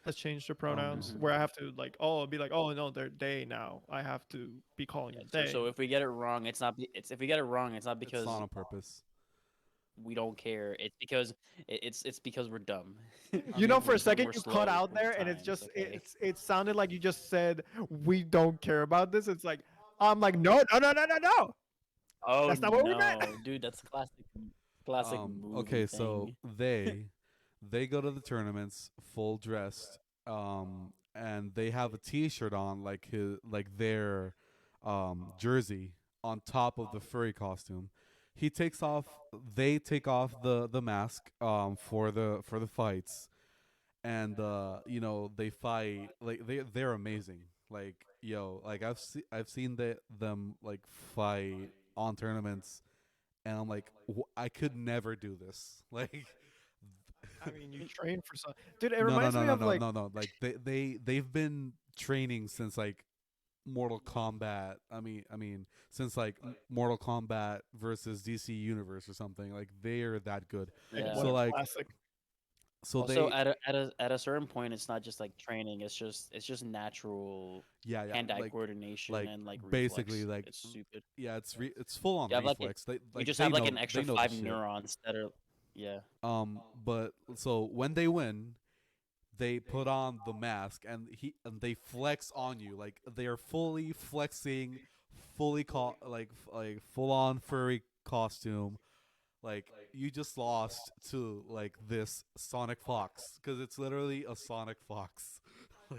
has changed their pronouns Mhm. where I have to like be like, oh no, they're they now. I have to be calling Yeah, them so, they. so if we get it wrong, it's not. It's if we get it wrong, it's not It's because not on purpose. we don't care. It's because it's because we're dumb. I You know, mean, for a second we're you slow cut out there, and it's sometimes. just Okay. it sounded like you just said we don't care about this. It's like I'm like, no, no, no, no, no, no. Oh That's not what we meant. no, dude, that's classic movie Okay, so thing. they go to the tournaments full dressed, and they have a T-shirt on like their jersey on top of the furry costume. He takes off. They take off the mask for the fights, and they fight like they're amazing. Like like I've seen them like fight on tournaments, and I'm like, I could never do this. Like, I mean, you train for some, dude. It no, no, reminds no, me no, of no, like, no, no. Like they've been training since like Mortal Kombat. I mean, since like Mortal Kombat versus DC Universe or something. Like they're that good. like, Yeah. what So a like, classic. so Also, they, at a certain point, it's not just like training. It's just natural yeah, yeah, hand-eye coordination like and like basically reflex. like It's stupid. yeah, it's full on You have like reflex. They you like just have like an they extra know the five shit. neurons that are, yeah. But so when they win, they put on the mask and they flex on you like they are fully flexing, fully like full on furry costume. Like you just lost to like this Sonic Fox because it's literally a Sonic Fox.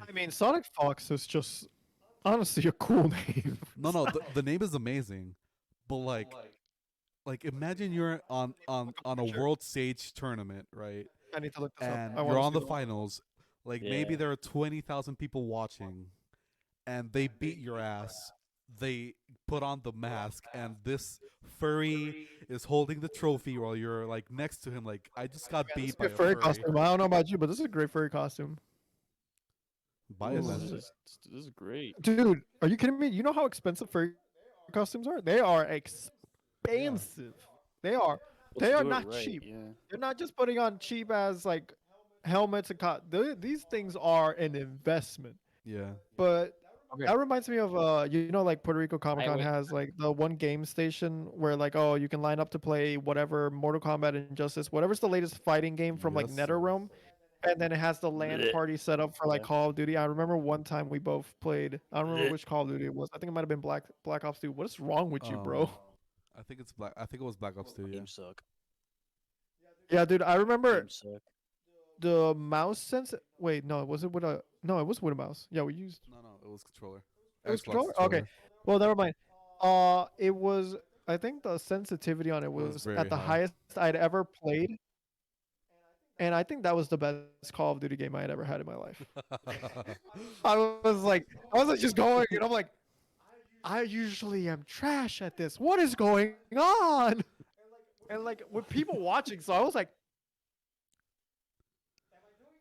I mean, Sonic Fox is just honestly a cool name. No, no, the name is amazing, but like imagine you're Look up on a picture. world stage tournament, right? I need to look this up. And I you're want to on see the the. finals. Like maybe Yeah. there are 20,000 people watching, and they beat your ass. They put on the mask, and this furry is holding the trophy while you're like next to him. Like I just got Man, this is beat a by good a furry furry. costume. I don't know about you, but this is a great furry costume. Buy it This then. is Ooh. just this is great. Dude, are you kidding me? You know how expensive furry costumes are? They are Yeah. expensive. They are. Well, They to are do it not right, cheap. yeah. They're not just putting on cheap as like helmets and these things are an investment. Yeah. But Okay. that reminds me of like Puerto Rico Comic I Con wait. has like the one game station where like you can line up to play whatever Mortal Kombat Injustice, whatever's the latest fighting game from like Yes, sir. NetherRealm, and then it has the LAN Blech. party set up for like Yeah. Call of Duty. I remember one time we both played. I don't remember Blech. which Call of Duty it was. I think it might have been Black Ops 2. What is wrong with you, bro? Um, I think it's black. I think it was Black Ops 2. Yeah. Games suck. Yeah, dude. I remember Games suck. the mouse sense. Wait, no, was it with a? No, it was with a mouse. Yeah, we used. No, no, it was controller. It was Xbox controller. Okay, controller. well, never mind. It was. I think the sensitivity on it It was was very at the high. highest I'd ever played, and I think that was the best Call of Duty game I had ever had in my life. I was like just going, and I'm like, I usually am trash at this. What is going on? And like with people watching, so I was like,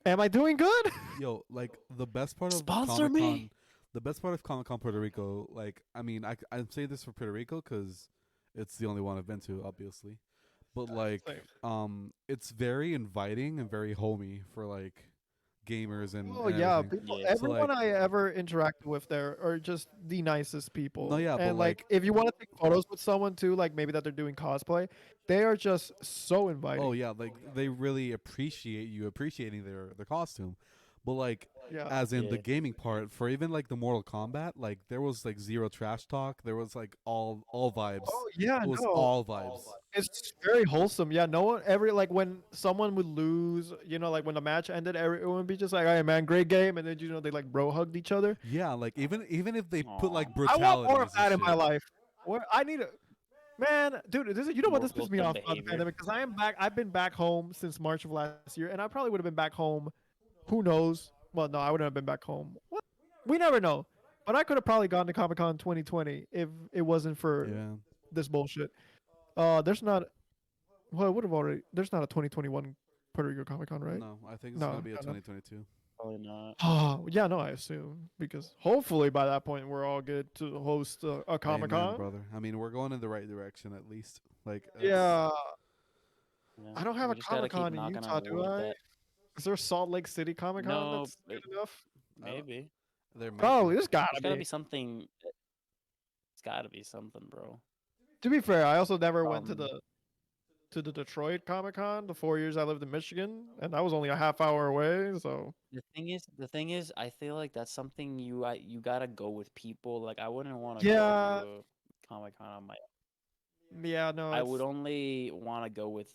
am I doing good? Yo, like the best part of Sponsor Comic me. Con, the best part of Comic Con Puerto Rico. Like, I mean, I'm saying this for Puerto Rico because it's the only one I've been to, obviously. But like, Same. it's very inviting and very homey for like gamers Oh and yeah, everything. people. Yeah. So Everyone like, I ever interacted with there are just the nicest no, people. yeah, but And like, like, if you want to take photos with someone too, like maybe that they're doing cosplay, they are just so oh inviting. yeah, like they really appreciate you appreciating their costume. But like, Yeah. as in the Yeah. gaming part, for even like the Mortal Kombat, like there was like zero trash talk. There was like all vibes. Oh yeah, It was no. all vibes. It's very wholesome. Yeah, no one ever like when someone would lose, like when the match ended, everyone would be just like, "All right, man, great game," and then they like bro hugged each other. Yeah, like even if they put Aw. like I want more of brutalities and that in my shit. life. What I need a man, dude. You know what More this pissed me wholesome off about the behavior. pandemic? Because I am back. I've been back home since March of last year, and I probably would have been back home. Who knows? Well, no, I wouldn't have been back home. What? We never know. But I could have probably gone to Comic Con 2020 if it wasn't for Yeah. this bullshit. There's not. Well, it would have already. There's not a 2021 Puerto Rico Comic Con, right? No, I think it's gonna No, be a no, no. 2022. Probably not. Oh, yeah, no, I assume because hopefully by that point we're all good to host a Comic Amen, Con. brother. I mean, we're going in the right direction at least. Like, Yeah, Yeah. I don't have We a just gotta Comic keep Con in knocking Utah, on do wood I? that Is there a Salt Lake City Comic Con no, that's good enough? I don't- maybe. there might Probably. be. There's gotta There's gotta be. be something. It's gotta be something, bro. To be fair, I also never went to Um, the to the Detroit Comic Con the 4 years I lived in Michigan, and that was only a half hour away. So The thing is, I feel like that's something you gotta go with people. Like I wouldn't want to go yeah, to a Comic Con on my. yeah, no, I would it's only want to go with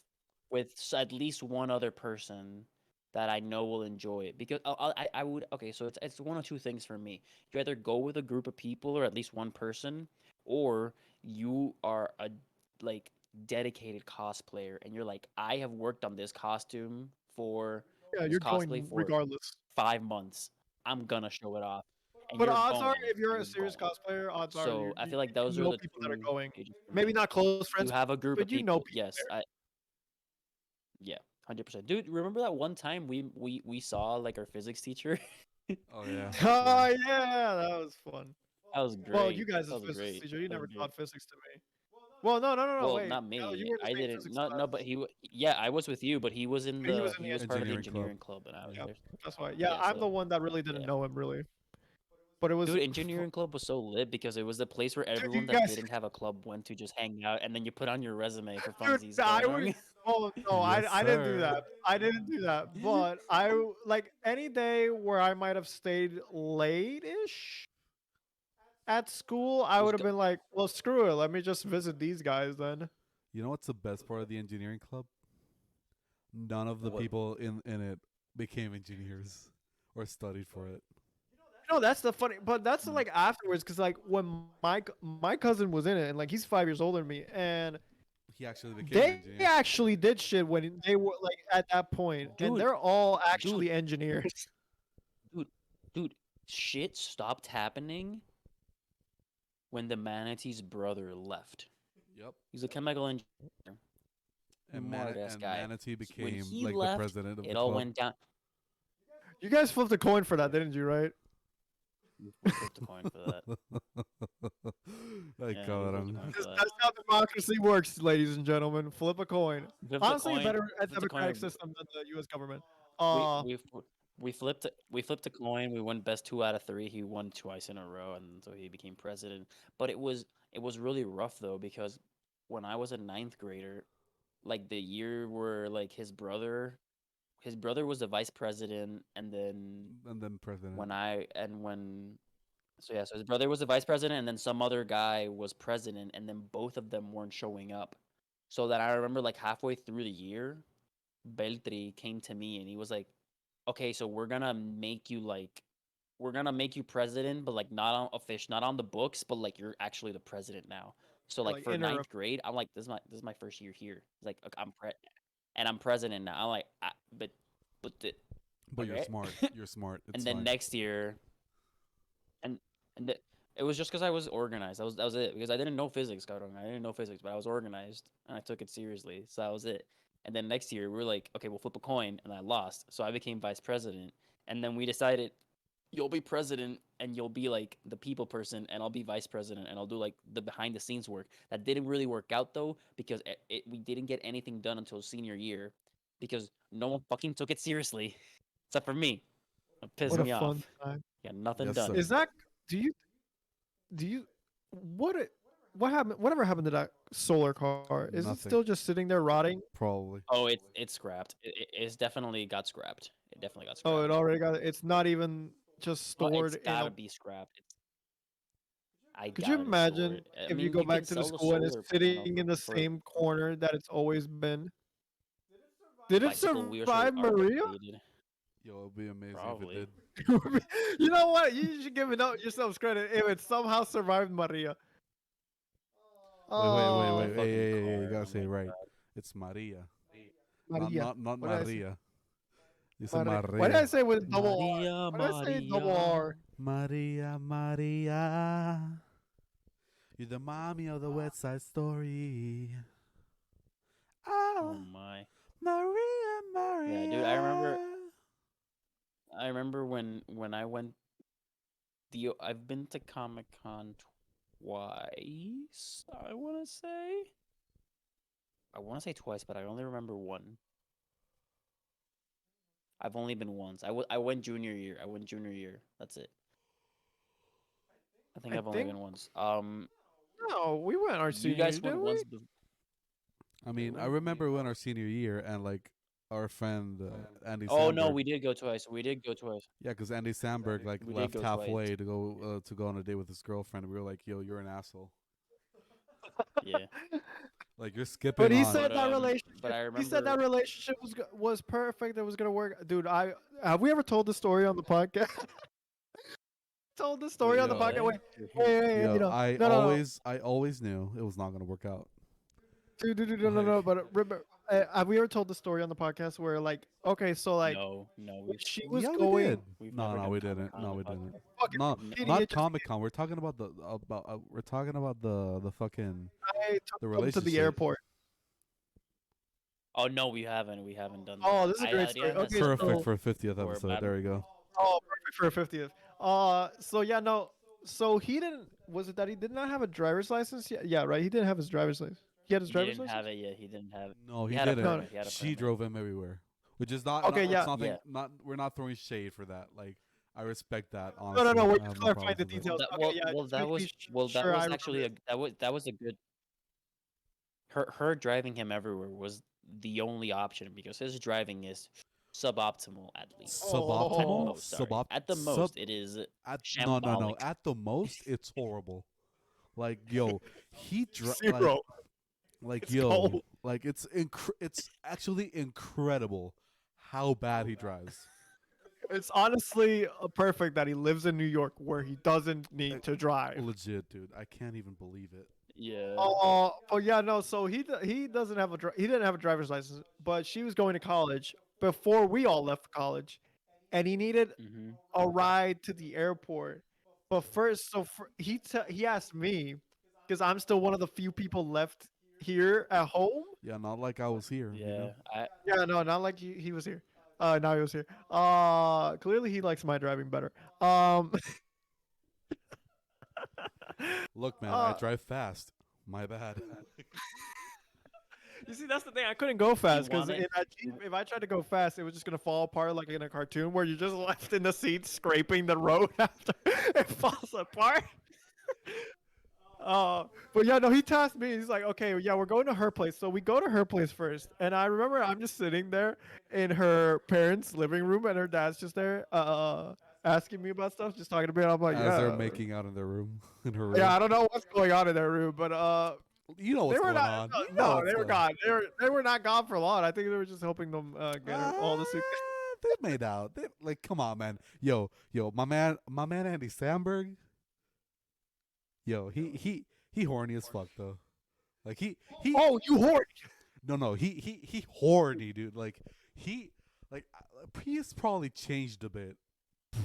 at least one other person that I know will enjoy it because I would okay. So it's one of two things for me. You either go with a group of people or at least one person, or you are a like dedicated cosplayer and you're like I have worked on this costume for yeah, this you're cosplay going for regardless. 5 months. I'm gonna show it off, and But you're odds are, going. if you're a You're serious going. cosplayer, odds are So I feel like you those are know the people that are two going. stages for Maybe me. not close You friends, have a group of but you know people. people Yes, yeah, 100%. Dude, remember that one time we saw like our physics teacher? Oh yeah, there. yeah. Oh yeah, that was fun. That was Well, you great. guys That as was physics great. teacher, you That was never great. taught physics to me. Well, no, Well, wait. not No, you me. were in the I same didn't. physics No, class, but yeah, I was with you, but but he was in he the was part of the Engineering club. engineering club, and I was yeah, there. that's why. Yeah, Yeah, I'm the so one that really didn't yeah. know him really, but it was Dude, engineering club was so lit because it was the place where dude. everyone You that guys, didn't have a club went to just hang out, and then you put on your resume for dude, funsies, I was. cabrón. Oh no, Yes, I didn't do sir. that. I didn't do that. But like any day where I might have stayed late ish at school, I would Just have go, been like, well, screw it. Let me just visit these guys then. You know what's the best part of the engineering club? None of the what? people in it became engineers or studied for it. No, that's the funny, but that's like afterwards, because like when my cousin was in it, and like he's 5 years older than me, and He actually became an they engineer. actually did shit when they were like at that point, and Dude, they're all dude, actually engineers. dude, dude, shit stopped happening when the manatee's brother left. Yep. He's a chemical engineer, smart ass And guy. Manatee When became he like the left, president of it the all club. went down. You guys flipped a coin for that, didn't you? Right? We flipped a coin for that. Ay, Yeah, we flipped a cabrón. coin for that. That's how democracy works, ladies and gentlemen. Flip a coin. Flipped a Honestly, a coin. better Flipped a democratic coin. system than the U.S. government. We we f- we flipped a coin. We won best 2 out of 3. He won twice in a row, and so he became president. But it was really rough though because when I was a ninth grader, like the year where like his brother was the vice president, and then And then president. when I and when so yeah, so his brother was the vice president, and then some other guy was president, and then both of them weren't showing up. So that I remember like halfway through the year, Beltri came to me and he was like, "Okay, so we're gonna make you president, but like not on official, not on the books, but like you're actually the president now." So You're like like for interim. ninth grade, I'm like, this is my first year here. He's like, "Okay, and I'm president now." I'm like, but the But you're okay. smart. You're smart. And It's then fine. next year, and it was just because I was organized. That was it. Because I didn't know physics, cabrón. I didn't know physics, but I was organized and I took it seriously. So that was it. And then next year we were like, okay, we'll flip a coin, and I lost, so I became vice president. And then we decided, you'll be president and you'll be like the people person, and I'll be vice president and I'll do like the behind the scenes work. That didn't really work out though because we didn't get anything done until senior year because no one fucking took it seriously except for me. It pissed What a me fun off. time. Got nothing Yes, done. sir. Is that? Do you? Do you? What? What happened? Whatever happened to that solar car? Is it Nothing. still just sitting there rotting? Probably. Oh, it's scrapped. It's definitely got scrapped. It definitely got Oh, scrapped. it already got. It's not even just Oh, it's stored in gotta a. be scrapped. I Could you doubt it's imagine stored. I if you mean, go you back can to the sell the school and it's solar panel sitting in the for same corner that it's always been? Did it bicycle wheels are survive Maria? outdated. Yo, it'd be amazing if it Probably. did. You know what? You should give it up yourselves credit if it somehow survived Maria. Wait. The Oh, Hey, fucking hey, hey, you car. gotta Oh say my it right. god. It's Maria. Maria. Not What did I say? Maria. You said Maria. Why did I Maria. say with double R? Maria, Why did I say double Maria. R? Maria, Maria. You're the mommy of the West Side Story. Oh Ah, my. Maria, Yeah, dude. I remember. Maria. I remember when I went. I've been to Comic Con twice. I want to say. I want to say twice, but I only remember one. I've only been once. I went junior year. I went junior year. That's it. I think I I've only think been once. no, we went our You senior guys year, went didn't we? once. I mean, I remember when our senior year and like our friend Andy Oh no, Samberg. we did go twice. We did go twice. Yeah, because Andy Samberg like We did left go twice. halfway to go on a date with his girlfriend. We were like, "Yo, you're an asshole. Yeah. Like you're But skipping he on." said that But relationship. I He said that remember. relationship was perfect. It was gonna work, dude. I have we ever told the story on the podcast? Told the story on the Yo, podcast. What? Wait, hey, yo, no, no, no, no. I always knew it was not gonna work out. Dude, no, no, Like, no. But remember, have we ever told the story on the podcast where, like, okay, so like, No, no, when she was yeah, we did. going, we've No, never no, done we Comic didn't. Con No, on the we podcast. didn't. fucking No, repeating not it, just Comic Con. We're talking about the we're talking about the fucking I took the them to the relationship. airport. Oh no, we haven't. We haven't done Oh, that. this is a I great story. Adrian has Okay, said Perfect so for a 50th before episode. about There we go. oh, perfect for a 50th. So yeah, no. So he didn't. Was it that he did not have a driver's license? Yeah, yeah, right. He didn't have his driver's license. He had his he driver's didn't license. have it yet. He didn't have it. No, He he had a didn't. No, no. permit. He had a She permit. drove him everywhere, which is not. Okay, It's yeah. nothing. Yeah. Not. We're not throwing shade for that. Like, I respect that. No, no, Honestly, no. We're I just have no clarifying the problems with it. Well, details. that Okay, well, yeah. well Just that make me was well that sure I was remember actually it. that was a good. Her driving him everywhere was the only option because his driving is suboptimal at least. At the Oh, Suboptimal. most, sorry. At the Sub. most, it is At no, no, no. shambolic. At the most, it's horrible. Like, yo, zero. like It's cold. yo, like it's actually incredible how bad he drives. It's honestly perfect that he lives in New York where he doesn't Uh, need to drive. Legit, dude. I can't even believe it. Yeah. Oh, oh yeah, no. So he doesn't have he didn't have a driver's license, but she was going to college before we all left college, and he needed Hmm. a ride to the airport. But first, he asked me because I'm still one of the few people left here at home. Yeah, not like I was here, you Yeah. know. Yeah, no, not like he was here. Now he was here. Clearly he likes my driving better. Um, Look, man, I uh, drive fast. My bad. you see, that's the thing. I couldn't go You fast because want in it? that Jeep, if I tried to go fast, it was just gonna fall apart like in a cartoon where you're just left in the seat scraping the road after it falls apart. But yeah, no, he tasked me. He's like, okay, yeah, we're going to her place. So we go to her place first. And I remember I'm just sitting there in her parents' living room, and her dad's just there, asking me about stuff, just talking to me. And I'm like, As they're yeah, making out in their room, in her yeah, room. I don't know what's going on in their room, but You know they what's were going not. on. You know No, what's they were going. gone. They were not gone for long. I think they were just helping them get her all the suitcases. They made out. They like, come on, man. Yo, my man Andy Samberg. Yo, he horny as fuck though. Like he Oh, you whore! no he horny, dude. Like he like he's probably changed a bit,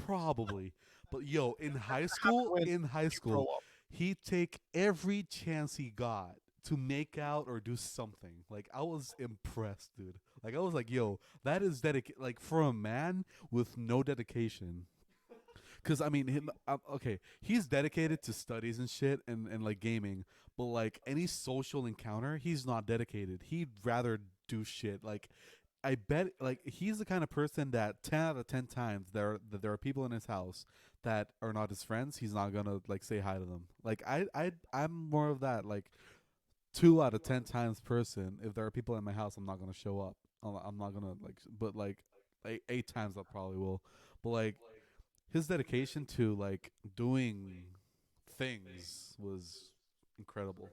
probably. But yo, When in high you grow school, up. he'd take every chance he got to make out or do something. Like I was impressed, dude. Like I was like, yo, that is dedicated. Like for a man with no dedication. Cause I mean, okay, he's dedicated to studies and shit and like gaming, but like any social encounter, he's not dedicated. He'd rather do shit. Like, I bet like he's the kind of person that 10 out of 10 times there are people in his house that are not his friends. He's not gonna like say hi to them. Like I'm more of that like 2 out of 10 times person. If there are people in my house, I'm not gonna show up. I'm not gonna like, but like 8 times I probably will. But like his dedication to like doing things was incredible.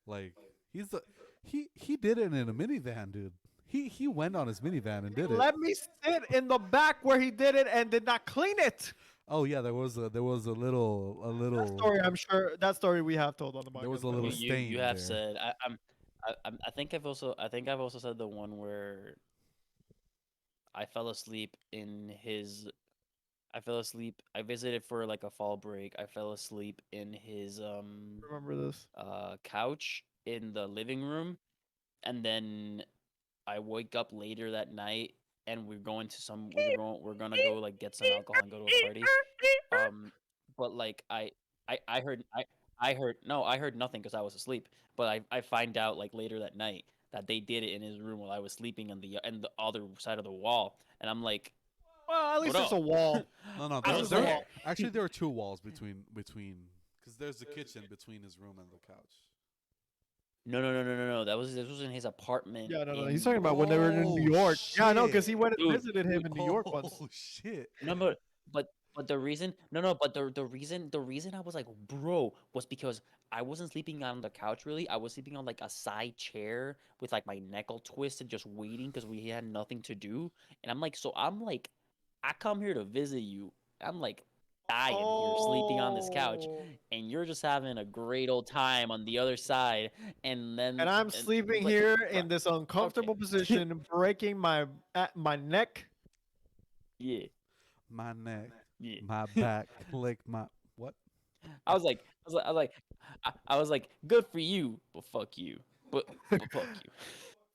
Like he's the he did it in a minivan, dude. He went on his minivan and did it. Let me sit in the back where he did it and did not clean it. Oh yeah, there was a That story, I'm sure that story we have told on the there was podcast, a by the little way. You stain have there. said I think I've also said the one where I fell asleep in his I fell asleep. I visited for like a fall break. I fell asleep in his Remember this? couch in the living room, and then I wake up later that night, and we're gonna go like get some alcohol and go to a party. But like I heard I heard no I heard nothing because I was asleep. But I find out like later that night that they did it in his room while I was sleeping on the other side of the wall, and I'm like, Well, at least there's bro. a wall. No, no, I there was there there. actually there are two walls between because there's a kitchen between his room and the couch. No. This was in his apartment Yeah, no. He's in talking about when they were in New Oh York. Yeah, I know, because he shit! went and dude, visited him dude. in New York once. Oh shit! No, but the reason but the reason I was like, bro, was because I wasn't sleeping on the couch really. I was sleeping on like a side chair with like my neck all twisted, just waiting because we had nothing to do. And I'm like, I come here to visit you. I'm like dying here, sleeping on this couch, Oh. and you're just having a great old time on the other side. And And then, I'm sleeping but here bro, in this okay, uncomfortable position, breaking my neck. yeah, My neck, yeah. my back, like my what? I was like, good for you, but fuck you, but fuck you.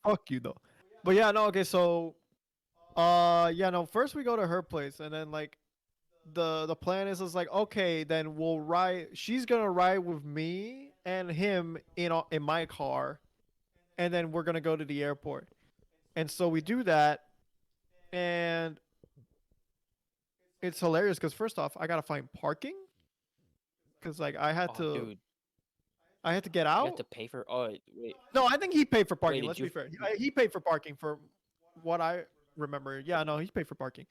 Fuck you though. But yeah, no, okay, so yeah, no, first we go to her place and then like the plan is like, okay, then we'll ride, she's gonna ride with me and him in my car, and then we're gonna go to the airport. And so we do that, and it's hilarious because first off, I gotta find parking because like Oh, dude, I had to get you have out. to pay for. Oh, wait, No, I think he paid for wait, parking. did Let's you? be fair. He paid for parking for what I remember. Yeah, no, he paid for parking.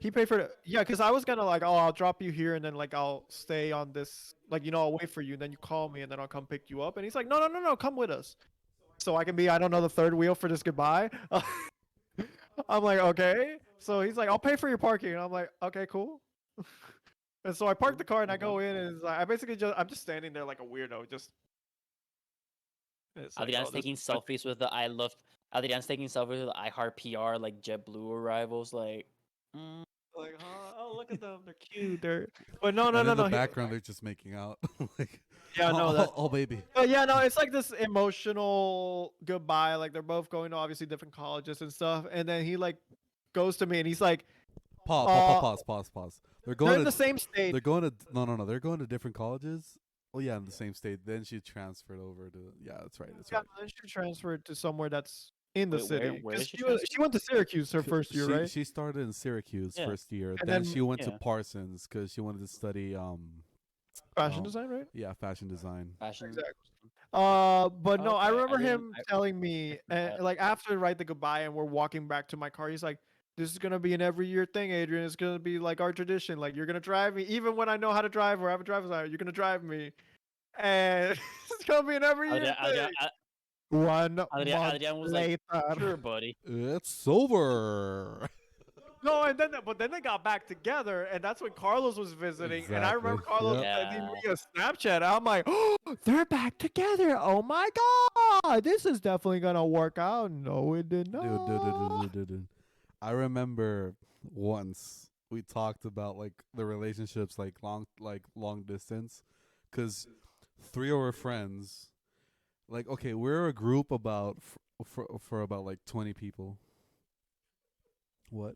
He paid for yeah, because I was gonna like, oh, I'll drop you here and then like I'll stay on this, like, I'll wait for you. And then you call me and then I'll come pick you up. And he's like, no, come with us, so I can be, I don't know, the third wheel for this goodbye. I'm like, okay. So he's like, I'll pay for your parking. And I'm like, okay, cool. And so I park the car and I go in and it's like, I'm just standing there like a weirdo, just. It's like, oh, Adrian's this taking is such selfies with the I love. Adrian's taking selfies with the iHeart PR like JetBlue arrivals, like. Mm, like, huh? Oh, look at them. They're cute. But no, no, And no, in the no. background, they're just making out. Like, Yeah, no, that. oh, baby. But yeah, no, it's like this emotional goodbye. Like they're both going to obviously different colleges and stuff. And then he like goes to me and he's like, uh, Pause. They're they're going in to, the same state. they're going to, no. They're going to different colleges. Oh yeah, in the same state. Then she transferred over to, yeah, that's right. That's Yeah, right. then she transferred to somewhere that's in the wait, where city where because did she she transfer? went to Syracuse her first year, She right? she started in Syracuse Yeah, first year. And Then then she went to yeah. Parsons because she wanted to study fashion um design, right? yeah, fashion design. Fashion. Exactly. But no, I Okay, I remember didn't. him I telling me, forgot. like after write the goodbye and we're walking back to my car, he's like, "This is gonna be an every year thing, Adrian. It's gonna be like our tradition. Like you're gonna drive me, even when I know how to drive or have a driver's license. You're gonna drive me, and it's gonna be an every year Adrian, Adrian, thing." 1 month Adrian was like, later. "Sure, buddy." It's over. No, and then they got back together, and that's when Carlos was visiting. And I Exactly. remember Carlos Yep. sending me Yeah. a Snapchat. I'm like, oh, they're back together. Oh my god, this is definitely gonna work out. No, it did not. Dude. I remember once we talked about like the relationships like long distance, because three of our friends, like, okay, we're a group about for about like 20 people. What?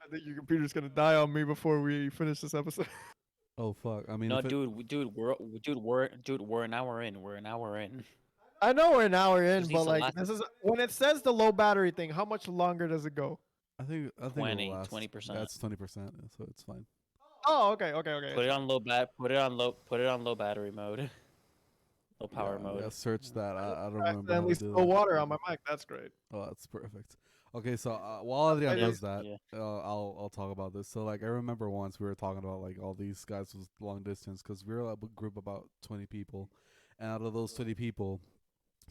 I think your computer's gonna die on me before we finish this episode. Oh fuck! I mean, No, if it, we're an hour in. We're an hour in. I know we're an hour in, Just but needs to like last this is when it says the low battery thing. How much longer does it go? I think it will 20, last. 20%. That's 20%, so it's fine. Oh, okay. Put it on low put it on low battery mode. Low power Yeah, mode. search that. I don't I remember how accidentally to do spill that. water on my mic. That's great. Oh, that's perfect. Okay, so while Adrian It Yeah, is. does that, yeah. I'll talk about this. So like I remember once we were talking about like all these guys was long distance because we were a group about 20 people, and out of those 20 people,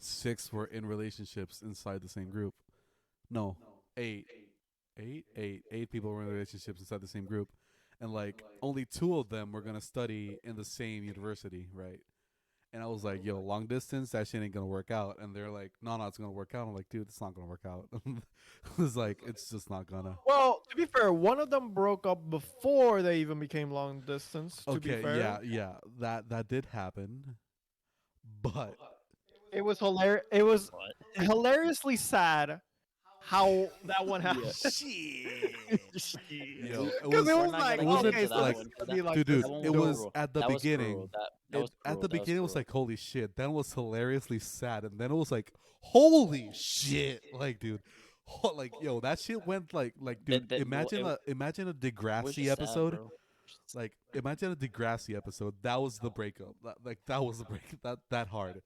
6 were in relationships inside the same group. No, 8, 8 people were in relationships inside the same group, and like only 2 of them were gonna study in the same university, right? And I was like, yo, long distance, that shit ain't gonna work out. And they're like, no, it's gonna work out. I'm like, dude, it's not gonna work out. It's like, it's just not gonna. Well, to be fair, one of them broke up before they even became long distance. To be Okay, fair, yeah, that did happen, but it was hilarious. It was What? hilariously sad how that one happened. Yeah. shit, yo, it Because was it We're was not like, gonna it get wasn't okay, into so that like, this is one. gonna be like dude, this. That one it was was cruel. at the That was beginning. cruel. That was At cruel. the That was beginning, it was cruel. like, holy shit. Then it was hilariously sad, and then it was like, holy shit, like, dude, like, yo, that shit went like, dude. Imagine a It was Degrassi just sad, episode. bro. Like, imagine a Degrassi episode. That was the breakup. That was the break. That hard.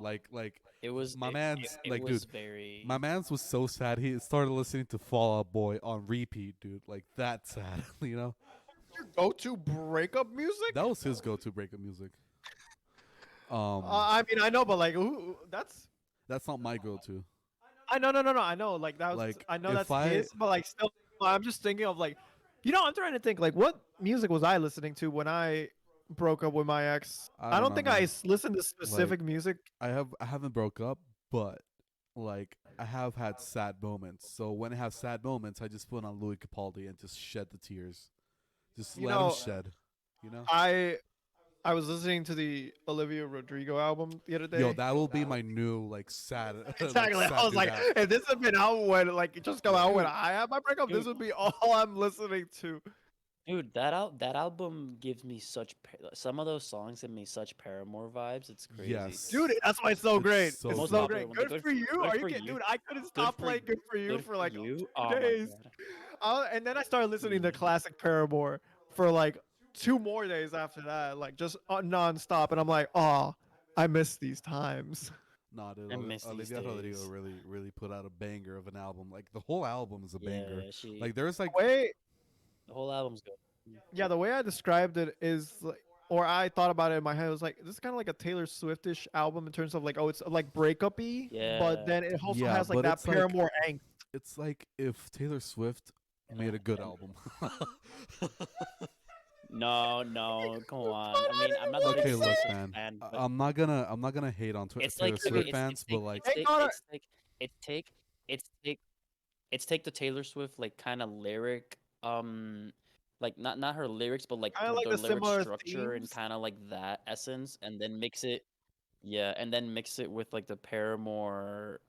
Like It was my it, man's it like, was dude, very. my man's was so sad. He started listening to Fall Out Boy on repeat, dude. Like that sad, you know. Your go-to breakup music? That was his go-to breakup music. I mean, I know, but like, that's. That's not my go-to. I know, no. I know, like that was. Like I know if that's I, his, but like still, I'm just thinking of like, I'm trying to think like, what music was I listening to when I broke up with my ex? I I don't don't know, think I man. listened to Like specific music. I haven't broke up, but like I have had sad moments. So when I have sad moments, I just put on Louis Capaldi and just shed the tears. Just You let him know, shed. You know. I was listening to the Olivia Rodrigo album the other Yo, day. that'll be my new like sad, like Exactly. I sad was to like, that. if this had been out when like it just come out when Dude, I had my breakup, this dude, would be all I'm listening to. dude, that album gives me some of those songs give me such Paramore vibes. It's crazy. Yes, Dude, that's why it's so it's great. so It's Most so good. popular great. one. Good for you. Good Are you for kidding, you. dude? I couldn't Good stop for playing Good for You good for for like you. 2 Oh my days. god. And then I started listening to classic Paramore for like 2 more days after that, like just nonstop. And I'm like, oh, I miss these times. Nah, dude, I miss these Olivia Rodrigo days. really put out a banger of an album. Like the whole album is a banger. Yeah, she. Like there's like The way, The whole album's good. yeah, the way I described it is like, or I thought about it in my head, was like, this is kind of like a Taylor Swiftish album in terms of like, oh, it's like breakup-y, but Yeah. then it also yeah, has like but that Paramore angst. it's like if Taylor Swift made a good album. No, come on. But I I mean, I'm didn't not the want to Okay, biggest say look, Taylor it. Swift man. fan, but I'm not gonna hate on it's Taylor like okay, Swift fans, but like They got it's take it's take it's take the Taylor Swift like kind of lyric like not her lyrics but like kind of like the the lyric similar structure and themes. kind of like that essence and then mix it with like the Paramore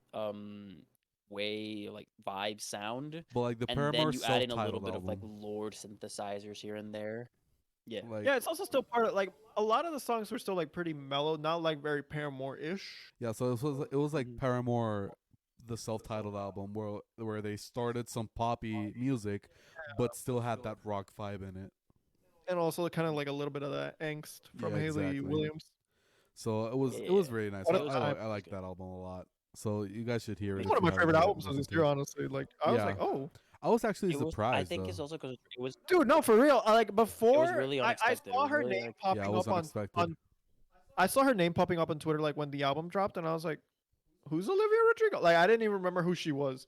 way like vibe sound but like the and then Paramore you add in a little self-titled bit of like album, Lord synthesizers here and there. Yeah. like Yeah, it's also still part of like a lot of the songs were still like pretty mellow, not like very Paramore-ish. yeah. So it was like Mhm. Paramore, the self-titled album, where they started some poppy music, but still had that rock vibe in it. And also kind of like a little bit of that angst from Yeah, Haley exactly. Williams. So Yeah, it was really nice. What it a was time. I like that album a lot. So you guys should hear it It's if one of you my haven't favorite albums of listened this to year, it. honestly. Like I was Yeah, like, oh, I was actually it was I surprised think though. it's also because it was dude, no, for real. Like it was before, really I unexpected. It saw was her really name unexpected. Yeah, it popping was up unexpected. I saw her name popping up on Twitter like when the album dropped, and I was like, who's Olivia Rodrigo? Like I didn't even remember who she was.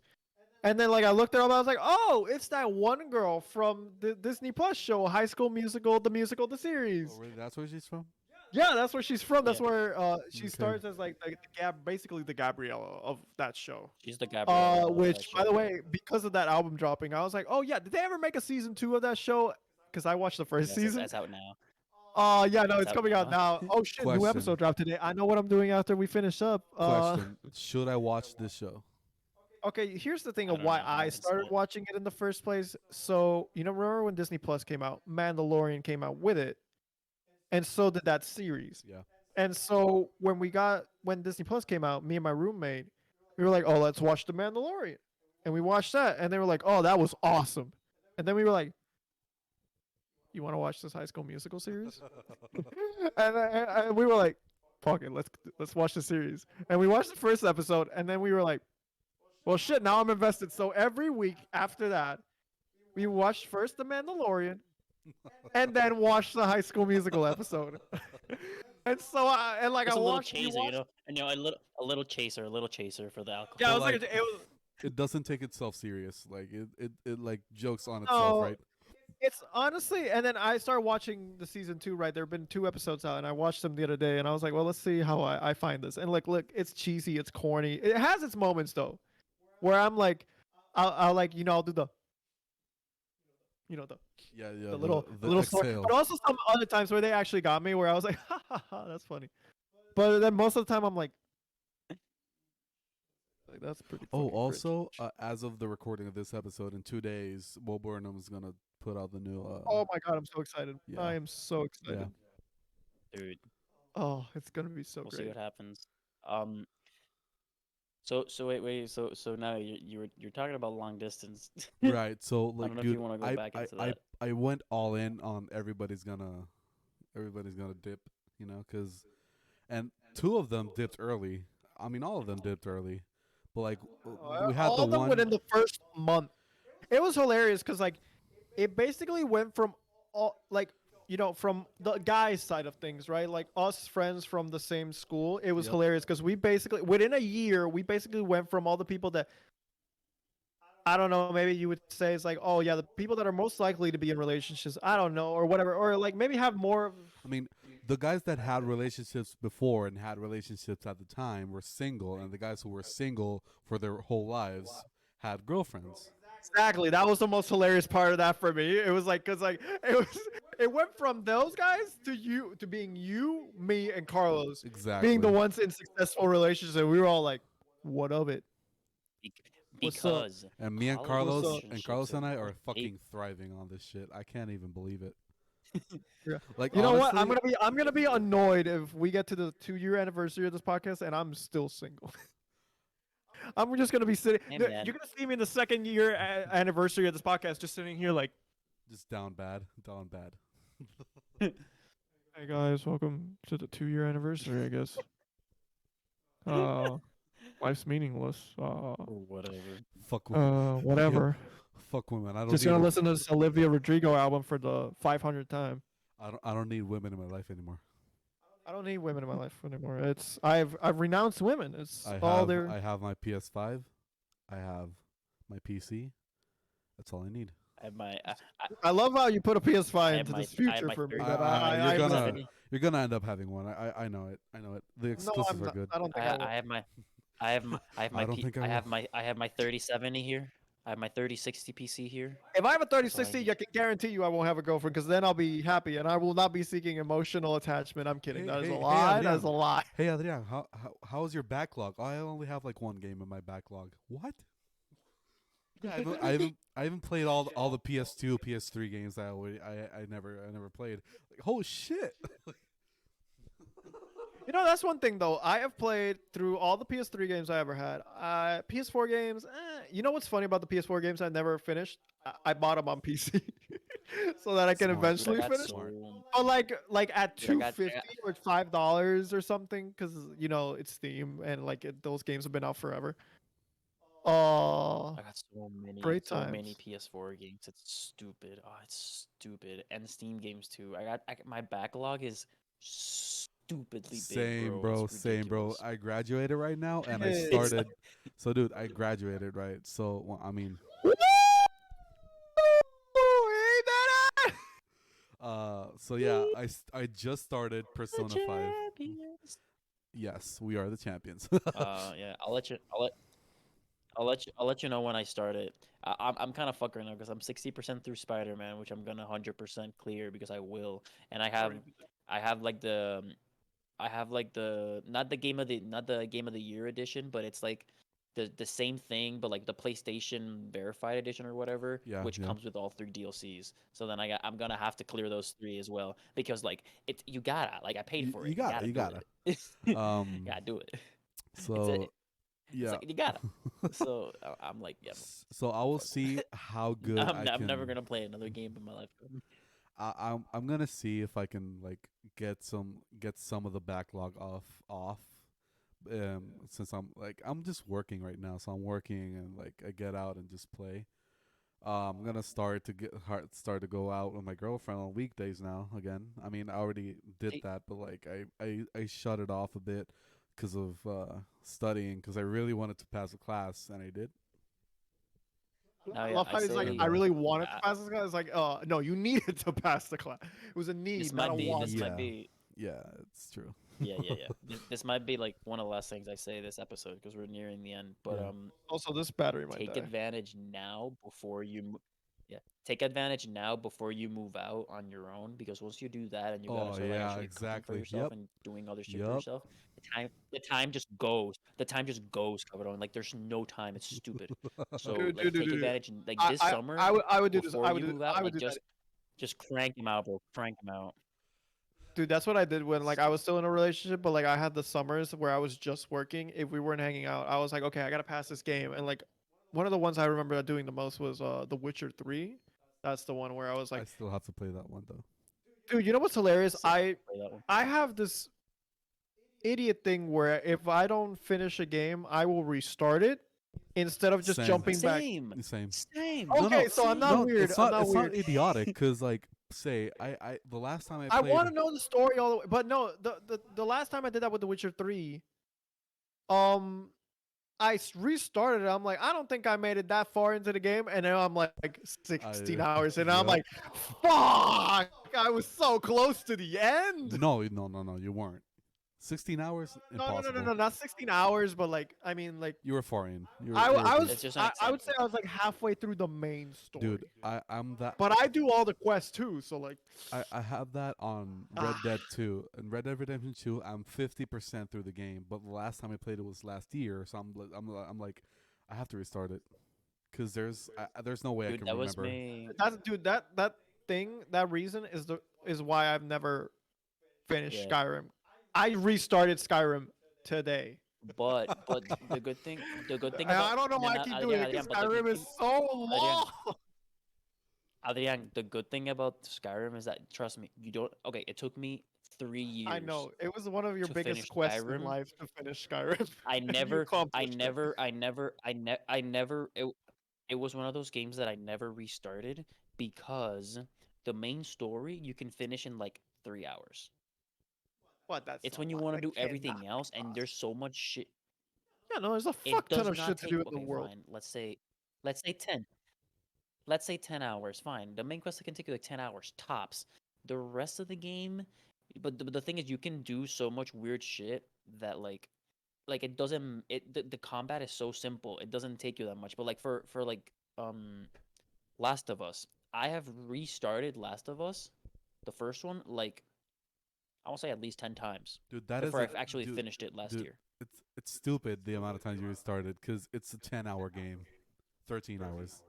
And then like I looked her up, I was like, oh, it's that one girl from the Disney Plus show, High School Musical, the musical, the series. Oh, really? That's where she's from? Yeah, that's where she's from. That's Yeah. where she Okay. starts as like the basically the Gabriella of that show. She's the Gabrielle. of that Which by show, the yeah. way, because of that album dropping, I was like, oh yeah, did they ever make a season 2 of that show? Because I watched the first Yes, season. that's out now. Yeah, no, It's it's out coming out now. now. Oh shit, new Question. episode dropped today. I know what I'm doing after we finish up. Question: should I watch this show? Okay, here's the thing I of don't why know. I I haven't seen started it. watching it in the first place. So, remember when Disney Plus came out? Mandalorian came out with it. And so did that series. Yeah. And so when Disney Plus came out, me and my roommate, we were like, "Oh, let's watch The Mandalorian." And we watched that and they were like, "Oh, that was awesome." And then we were like, "You want to watch this High School Musical series?" and we were like, "Fuck it, let's watch the series." And we watched the first episode and then we were like, well, shit, now I'm invested. So every week after that, we watched first The Mandalorian and then watched the High School Musical episode. And so I Just a little watched you chaser, watch. a little chaser for the alcohol. Yeah, it But, was like like, it was. It doesn't take itself serious. Like it like jokes on itself, No, right? it's honestly, and then I started watching the season 2. Right, there have been 2 episodes out, and I watched them the other day, and I was like, well, let's see how I find this. And look, it's cheesy, it's corny. It has its moments though, where I'm like, I'll like I'll do the the Yeah, yeah. the little story. exhale. But also some other times where they actually got me, where I was like, ha ha ha, that's funny. But then most of the time I'm like that's pretty. Oh, fucking also, cringe. as of the recording of this episode, in 2 days, Will Burnham is gonna put out the new. Oh my god, I'm so excited. Yeah. I am so excited. Yeah. Dude, Oh, it's gonna be so we'll see great. what happens. So wait. So now you're talking about long distance. Right. So I like, don't know if dude, you want to go back into that. I went all in on everybody's gonna dip, because, and two of them dipped early. I mean, all of them dipped early, but like we had All the of them one. within the first month. It was hilarious because like it basically went from all like from the guys side of things, right? Like us friends from the same school. It was Yep. hilarious because we basically within a year we basically went from all the people that I don't know, maybe you would say it's like, oh yeah, the people that are most likely to be in relationships, I don't know, or whatever, or like maybe have more of I mean, the guys that had relationships before and had relationships at the time were single, and the guys who were single for their whole lives had girlfriends. exactly. That was the most hilarious part of that for me. It was like, cause like it went from those guys to you to being you, me, and Carlos being the Exactly. ones in successful relationships. And we were all like, what of it? Bec- What's up? because And me and college What's Carlos up? and relationships Carlos are and I are great. fucking thriving on this shit. I can't even believe it. Yeah. Like You know what? honestly, I'm gonna be annoyed if we get to the 2 year anniversary of this podcast and I'm still single. I'm just gonna be sitting. Hey You're man, gonna see me in the second year anniversary of this podcast, just sitting here like, just down bad, down bad. "Hey guys, welcome to the 2 year anniversary." I guess. Uh, life's meaningless. whatever. Fuck women. Yep. Whatever. Fuck women. I don't Just need. gonna listen to this Olivia Rodrigo album for the 500th time. I don't need women in my life anymore. I don't need women in my life anymore. I've renounced women. It's all there. I have my PS5. I have my PC. That's all I need. I have my I, I love how you put a I PS5 have into my this I have future my for me. 30 That You're I gonna love. you're gonna end up having one. I know it. I know it. The No, exclusives I'm are not. good. I don't think I will. I have my I don't think I will. I have my 3070 here. I have my 3060 PC here. If I have a That's all I 3060, need. I can guarantee you I won't have a girlfriend because then I'll be happy and I will not be seeking emotional attachment. I'm kidding. That is a lie. That is a Adrian. lie. Hey Adrian, how's your backlog? I only have like one game in my backlog. What? Yeah, I haven't played all the PS2, PS3 games that I never played. Like, oh shit. You know, that's one thing though. I have played through all the PS3 games I ever had. PS4 games. You know what's funny about the PS4 games I never finished? I bought them on PC so that I can Smart. Dude, I eventually got finish. Smart. so But like at dude, I got 250 or $5 or something, because it's Steam and like those games have been out forever. Oh, I got great so many times. PS4 games. It's stupid. Oh, it's stupid. And Steam games too. My backlog is stupidly big, Same, bro. It's bro. Same, bro. ridiculous. I graduated right now, and I Hey. It's started. So, dude, I graduated right. So, well, I mean, Woo! Hey, Dada! so yeah, I just started the Persona 5. champions. Yes, we are the champions. Yeah, I'll let you know when I start it. I'm kind of fucked right now because I'm 60% through Spider-Man, which I'm gonna 100% clear because I will, and I have like the I have like the not the game of the year edition, but it's like the same thing, but like the PlayStation verified edition or whatever, Yeah, which yeah. comes with all 3 DLCs. So then I'm gonna have to clear those 3 as well because like you gotta like I paid for it. You gotta, you do gotta. it. Um, Gotta do it. so It's yeah. like you gotta. So I'm like, yeah. So I will fuck. see how good I'm never can. gonna play another game in my life. I'm gonna see if I can like get some of the backlog off. Since I'm just working right now, so I'm working and like I get out and just play. I'm gonna start to go out with my girlfriend on weekdays now again. I mean, I already did Hey, that, but like I shut it off a bit because of studying because I really wanted to pass a class and I did. now I yeah, love I how he's like, And say I really wanted to uh, pass this class. It's like, no, you needed to pass the class. It was a need, not a want. this might yeah, be yeah, it's true. yeah. This might be like one of the last things I say this episode because we're nearing the end. But Yeah. Also, this battery might take die. advantage now before yeah, take advantage now before you move out on your own because once you do that and you gotta Oh start like yeah, actually cooking for exactly. yourself Yep, and doing other shit for yep. yourself, the time just goes. The time just goes, Cabron. Like there's no time. It's stupid. So like take advantage and like this summer I would do this. before you move out, I would like do that. just crank them out, bro. Crank them out. Dude, that's what I did when like I was still in a relationship, but like I had the summers where I was just working. If we weren't hanging out, I was like, okay, I gotta pass this game. And like one of the ones I remember doing the most was The Witcher 3. That's the one where I was I like, still have to play that one though. dude, you know what's hilarious? Still have to play that one. I have this idiot thing where if I don't finish a game, I will restart it instead of just Same. jumping back. Same. Same. Same. No, Okay, no, so I'm not Same. no. weird. I'm not It's not weird. idiotic. Cause like, say, the last time I I played. want to know the story all the way, but no, the last time I did that with The Witcher 3, um, restarted it. I'm like, I don't think I made it that far into the game, and then I'm like 16 hours, and I'm Yep. like, fuck! I was so close to the end. No, you weren't. 16 hours, No, impossible. not 16 hours, but like, I mean, like, You were foreign. You were, I, you w- were I a was, It's just beast. an I would say example. I was like halfway through the main story. Dude. I'm that. But I do all the quests too, so like, I have that on Red Dead 2. In Red Dead Redemption 2, I'm 50% through the game, but the last time I played it was last year, so I'm like, I have to restart it, cause there's no way I Dude, can that was remember. me. that reason is why I've never finished Yeah. Skyrim. I restarted Skyrim today. But the good thing And about I don't know no, why I no, keep doing Adrian, it because but the good Skyrim is thing, so Adrian, long. Adrian, the good thing about Skyrim is that trust me, you don't. Okay, it took me 3 years I know it was one of your to biggest finish quests in Skyrim. life to finish Skyrim, I and you never, I accomplished it. never, I never, I never. It was one of those games that I never restarted because the main story you can finish in like 3 hours. What? That's It's so when you much. want to That do cannot everything be else, and there's possible. so much shit. Yeah, no, there's a It fuck ton does of not shit to do take. in the Okay, world. fine. Let's say 10. Let's say 10 hours. Fine. The main quest can take you like 10 hours tops. The rest of the game, but the thing is, you can do so much weird shit that like it doesn't. The combat is so simple. It doesn't take you that much. But like for like Last of Us, I have restarted Last of Us, the first one, like I want to say at least 10 times Dude, that is before a I've actually dude, finished it last dude. year. It's stupid the amount of times you restarted, cause it's a 10-hour game, 13 hours.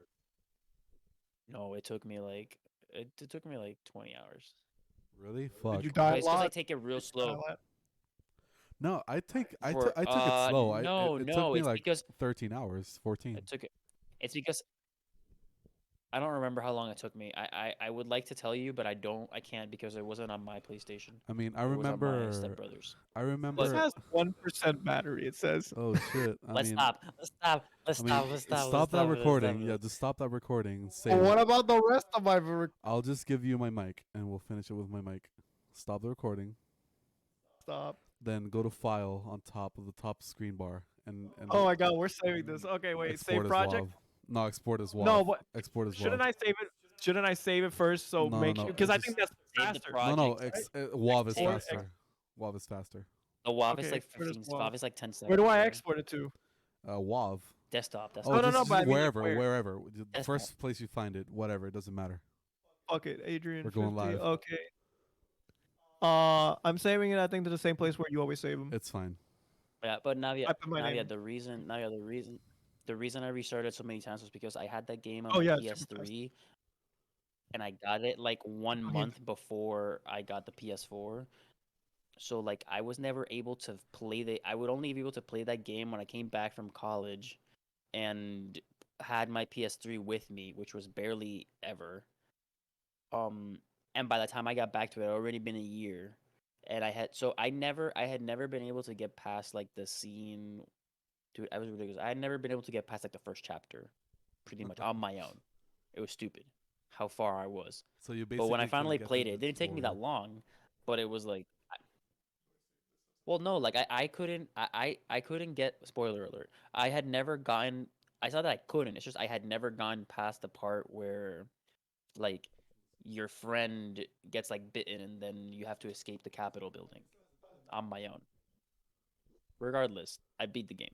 No, it took me like 20 hours. Really? Did Fuck. you die But a it's because I lot? take it real Did you die a slow. lot? No, For I took it slow. no, It took no, me it's like because 13 hours, 14. it took it. It's because I don't remember how long it took me. I would like to tell you, but I can't because it wasn't on my PlayStation. I mean, It was on my stepbrother's. I This But remember. has 1% battery. It says. Oh shit. I let's mean, stop. Let's stop. Let's I mean, stop. Let's stop. Let's stop that stop. Let's stop. recording. Yeah, just stop that recording. But Save what it. about the rest of my? I'll just give you my mic, and we'll finish it with my mic. Stop the recording. Stop. Then go to File on top of the top screen bar, and Oh my god, we're saving this. Okay, wait. export Save as project. WAV. No, export as WAV. No, but Export as WAV. shouldn't I save it? Shouldn't I save it first? So No, no, make no. because I Just think that's Save the faster. no. project. WAV is Export- faster. WAV is faster. The WAV is Okay, like export as 15. WAV. WAV is like 10 seconds. Where do I yeah. export it to? WAV. Desktop. Oh, No, Desktop. no, just, but I mean, like, wherever, where? wherever. The That's first place you find it, whatever, it doesn't matter. Fuck it, Adrian. We're going 50. live. Okay. I'm saving it. I think to the same place where you always save them. It's fine. Yeah, but Navia, I put my name. the reason I restarted so many times was because I had that game on Oh, my yeah, it's super fast. PS3, and I got it like 1 mean- month before I got the PS4. So like I was never able to I would only be able to play that game when I came back from college, and had my PS3 with me, which was barely ever. And by the time I got back to it, it had already been a year. And I had never been able to get past like the scene. Dude, I was ridiculous. I had never been able to get past like the first chapter, pretty much on my own. It was stupid how far I was. So you basically. But when I couldn't finally get played through it the didn't take me that tutorial. long. But it was like, well, no, like I couldn't I couldn't get, spoiler alert. I had never gotten. I saw that I couldn't. It's just I had never gone past the part where, like, your friend gets like bitten and then you have to escape the Capitol building on my own. Regardless, I beat the game.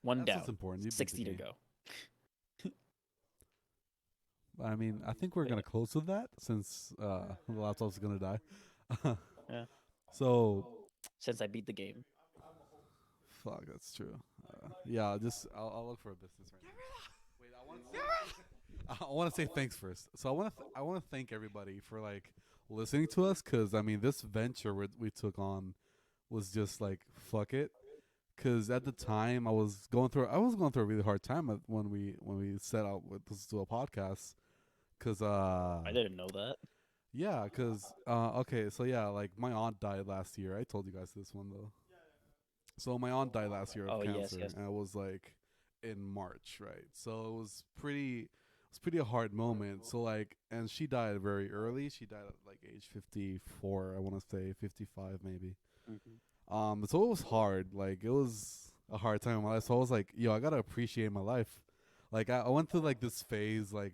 One That's down, what's important. You beat the 60 to game. go. I mean, I think we're gonna close with that since the laptop's gonna die. Yeah. So, Since I beat the game. fuck, that's true. Yeah, I'll look for a business right now. Wait, I want to say thanks first. So I want to thank everybody for like listening to us, because I mean this venture we took on was just like fuck it. Because at the time I was going through a really hard time when we set out with this to a podcast. Because I didn't know that. Yeah, cause okay, so yeah, like my aunt died last year. I told you guys this one though. So my aunt died last year of Oh yes, cancer, yes. and it was like in March, right? So it was pretty a hard moment. So like, and she died very early. She died at like age 54. I want to say 55 maybe. Hmm. So it was hard. Like it was a hard time in my life. So I was like, yo, I gotta appreciate my life. Like I went through like this phase, like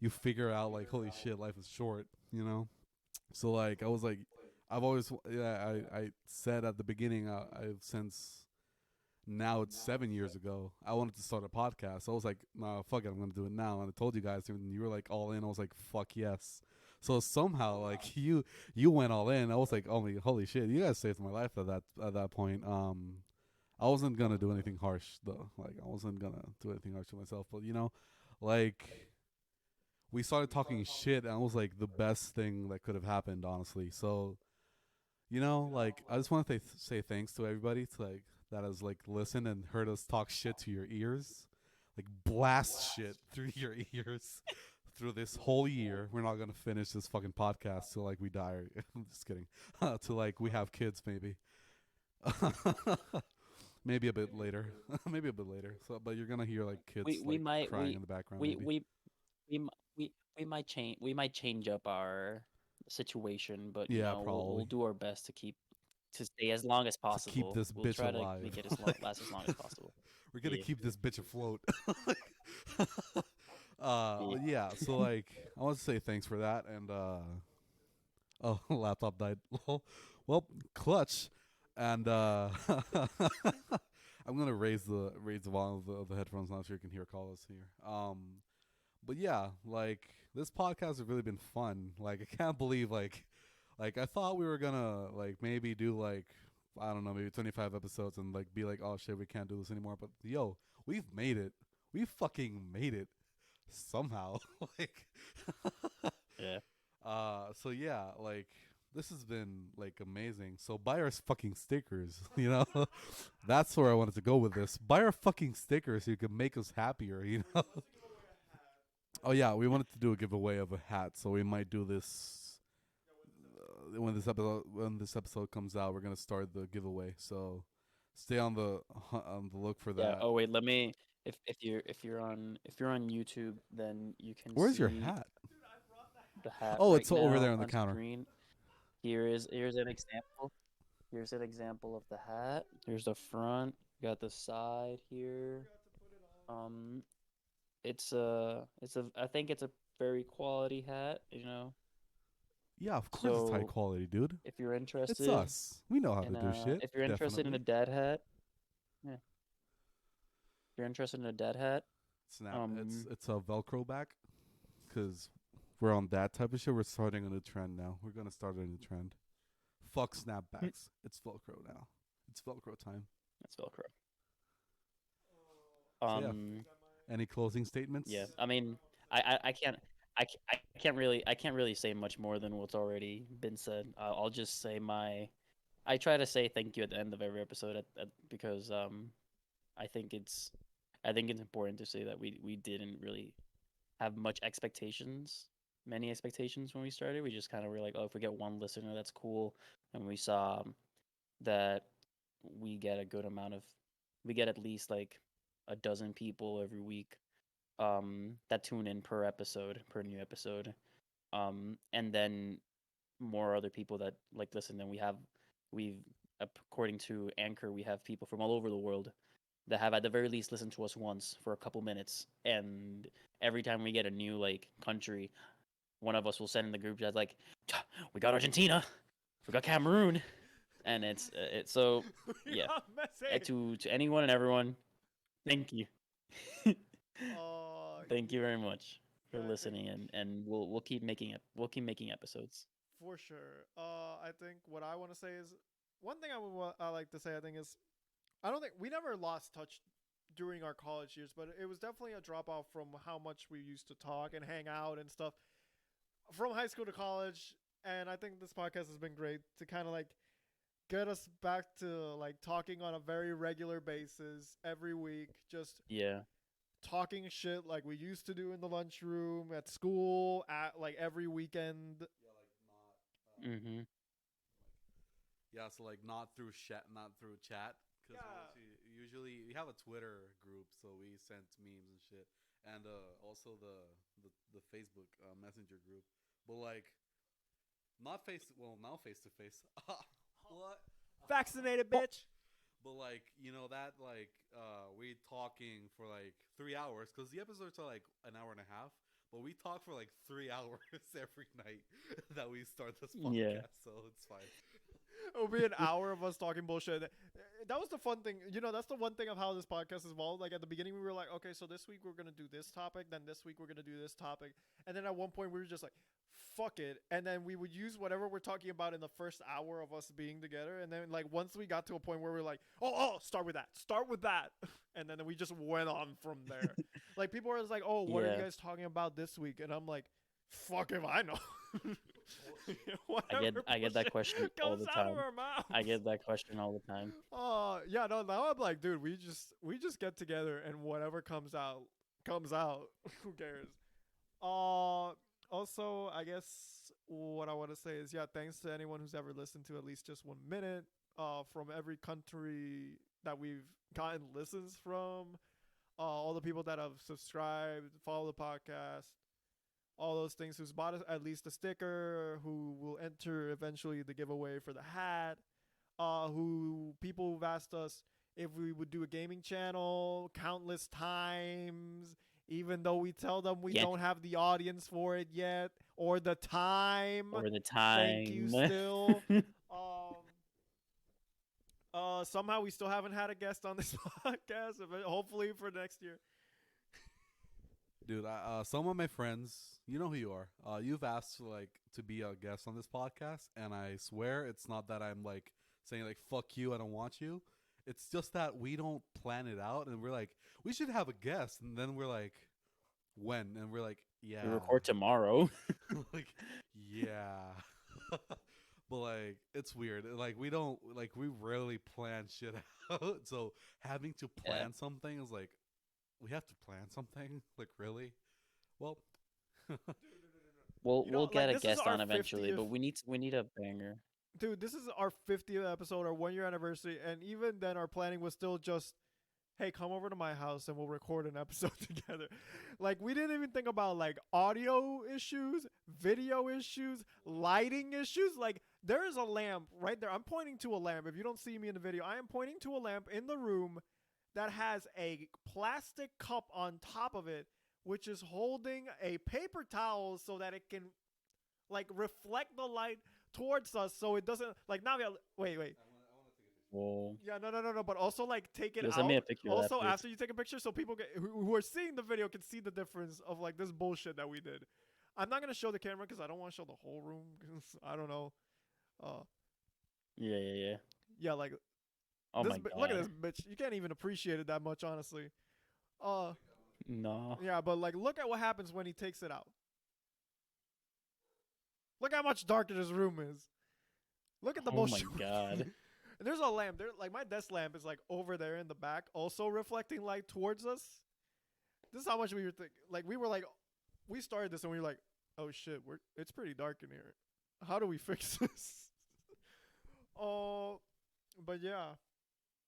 you figure out like, holy shit, life is short, you know. So like I was like, I've always yeah I said at the beginning I've since now it's 7 years ago I wanted to start a podcast. So I was like, nah, fuck it, I'm gonna do it now. And I told you guys, and you were like all in. I was like, fuck yes. So somehow like you went all in. I was like, holy shit, you guys saved my life at that point. I wasn't gonna do anything harsh though. Like I wasn't gonna do anything harsh to myself. But like we started talking shit, and it was like the best thing that could have happened, honestly. So like I just want to say thanks to everybody to like that has like listened and heard us talk shit to your ears, like blast shit through your ears through this whole year. We're not gonna finish this fucking podcast till like we die. I'm just kidding. Till like we have kids, maybe. Maybe a bit later. Maybe a bit later. So, but you're gonna hear like kids We like might crying in the background, we maybe. we we mi- we might change up our situation, but Yeah, we'll probably do our best to stay as long as to keep possible. this We'll bitch try to alive. make it Like, last as long as possible. we're gonna Yeah. keep this bitch afloat. Yeah. But yeah, so like I want to say thanks for that, and oh, laptop died. Well, clutch, and I'm gonna raise the volume of the headphones now so you can hear Carlos here. But yeah, like this podcast has really been fun. Like I can't believe like I thought we were gonna like maybe do like I don't know maybe 25 episodes and like be like oh shit we can't do this anymore. But yo, we've made it. We fucking made it somehow. Like Yeah. so yeah, like this has been like amazing. So buy our fucking stickers, you know. That's where I wanted to go with this. Buy our fucking stickers so you can make us happier, you know. Oh yeah, we wanted to do a giveaway of a hat, so we might do this when this episode comes out. We're gonna start the giveaway, so stay on the look for Yeah. that. Oh wait, let me if you're on YouTube, then you can Where's your see hat? the hat Oh, right it's over there now on the on counter. screen. Here's an example. Here's an example of the hat. Here's the front. Got the side here. Um, I think it's a very quality hat, Yeah, of course it's high So quality, dude. if you're It's interested us. We know how to do shit. if you're interested in a Definitely. dad hat, yeah, if you're interested in a dad hat, Snap. It's um, it's a Velcro back because we're on that type of shit. We're starting a new trend now. We're gonna start a new trend. Fuck snapbacks. It's Velcro now. It's Velcro time. that's Velcro. So yeah. Um, Any closing statements? yeah, I mean, I can't. I can't really say much more than what's already been said. I'll just say I try to say thank you at the end of every episode because I think it's I think it's important to say that we didn't really have many expectations when we started. We just kind of were like, oh, if we get one listener, that's cool. And we saw that we get a good amount of, we get at least like a dozen people every week that tune in per new episode. And then more other people that like listen. And we've, according to Anchor, we have people from all over the world that have at the very least listened to us once for a couple minutes. And every time we get a new like country, one of us will send in the group chat like, "We got Argentina, we got Cameroon," and it's so yeah. To anyone and everyone, thank you, Uh, thank you very much for yeah, I think listening, and we'll keep making it. We'll keep making episodes. for sure. I think what I want to say is one thing I like to say. I think is I don't think we never lost touch during our college years, but it was definitely a drop off from how much we used to talk and hang out and stuff from high school to college. And I think this podcast has been great to kind of like get us back to like talking on a very regular basis every week, just Yeah, talking shit like we used to do in the lunchroom, at school, at like every weekend. Mm-hmm. Yeah, so like not through chat, because Yeah. usually we have a Twitter group, so we send memes and shit, and also the Facebook Messenger group, but like not now face to face. What? Vaccinated, bitch. But like that like we talking for like 3 hours because the episodes are like an hour and a half. But we talk for like 3 hours every night that we start this podcast, Yeah. so it's fine. It'll be an hour of us talking bullshit. That was the fun thing. That's the one thing of how this podcast evolved. Like at the beginning, we were like, okay, so this week we're gonna do this topic. Then this week we're gonna do this topic. And then at one point we were just like, fuck it. And then we would use whatever we're talking about in the first hour of us being together. And then like once we got to a point where we're like, oh, start with that. And then we just went on from there. Like people were just like, oh, what are you Yeah. guys talking about this week? And I'm like, fuck if I know. I get that question all comes the out of time. our mouths. I get that question all the time. Yeah, no, now I'm like, dude, we just get together and whatever comes out comes out. Who cares? Also, I guess what I want to say is, yeah, thanks to anyone who's ever listened to at least just 1 minute. From every country that we've gotten listens from, all the people that have subscribed, follow the podcast, all those things, who's bought us at least a sticker, who will enter eventually the giveaway for the hat, who people who've asked us if we would do a gaming channel countless times, even though we tell them we Yeah. don't have the audience for it yet or the time. Or the time. Thank you still. Somehow we still haven't had a guest on this podcast. Hopefully for next year. Dude, some of my friends, you know who you are. You've asked like to be a guest on this podcast, and I swear it's not that I'm like saying like fuck you, I don't want you. It's just that we don't plan it out, and we're like we should have a guest, and then we're like when, and we're like yeah, We record tomorrow. like yeah. But like it's weird. Like we don't like we rarely plan shit out. So having to plan something is like we have to plan something. Like really? Well, We'll get a this is guest our on eventually, 50th but we need a banger. Dude, this is our 50th episode, our 1 year anniversary, and even then our planning was still just, hey, come over to my house and we'll record an episode together. Like we didn't even think about like audio issues, video issues, lighting issues. Like there is a lamp right there. I'm pointing to a lamp. If you don't see me in the video, I am pointing to a lamp in the room that has a plastic cup on top of it, which is holding a paper towel so that it can like reflect the light towards us, so it doesn't like Navia. Wait. Whoa. Yeah, no. But also like take it Yo, out. send me a picture of that, Also, please. after you take a picture, so people who are seeing the video can see the difference of like this bullshit that we did. I'm not gonna show the camera because I don't want to show the whole room. Cause I don't know. Yeah. Yeah, like Oh this my god. look at this bitch. You can't even appreciate it that much, honestly. No. Yeah, but like look at what happens when he takes it out. Look how much darker this room is. Look at the Oh bullshit. my god. And there's a lamp there. Like my desk lamp is like over there in the back, also reflecting light towards us. This is how much we were thinking. Like we were like, we started this and we were like, oh shit, it's pretty dark in here. How do we fix this? But yeah,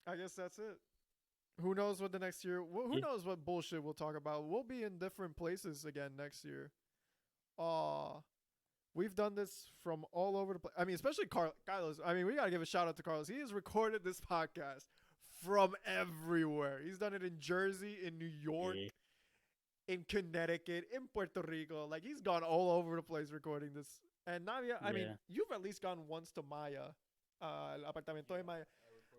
I guess that's it. Who knows what the next year? Who Yeah. knows what bullshit we'll talk about? We'll be in different places again next year. We've done this from all over the place. I mean, especially Carlos. I mean, we gotta give a shout out to Carlos. He has recorded this podcast from everywhere. He's done it in Jersey, in New York, Yeah. in Connecticut, in Puerto Rico. Like he's gone all over the place recording this. And Navia, I mean, Yeah. you've at least gone once to Maya, el apartamento de Maya.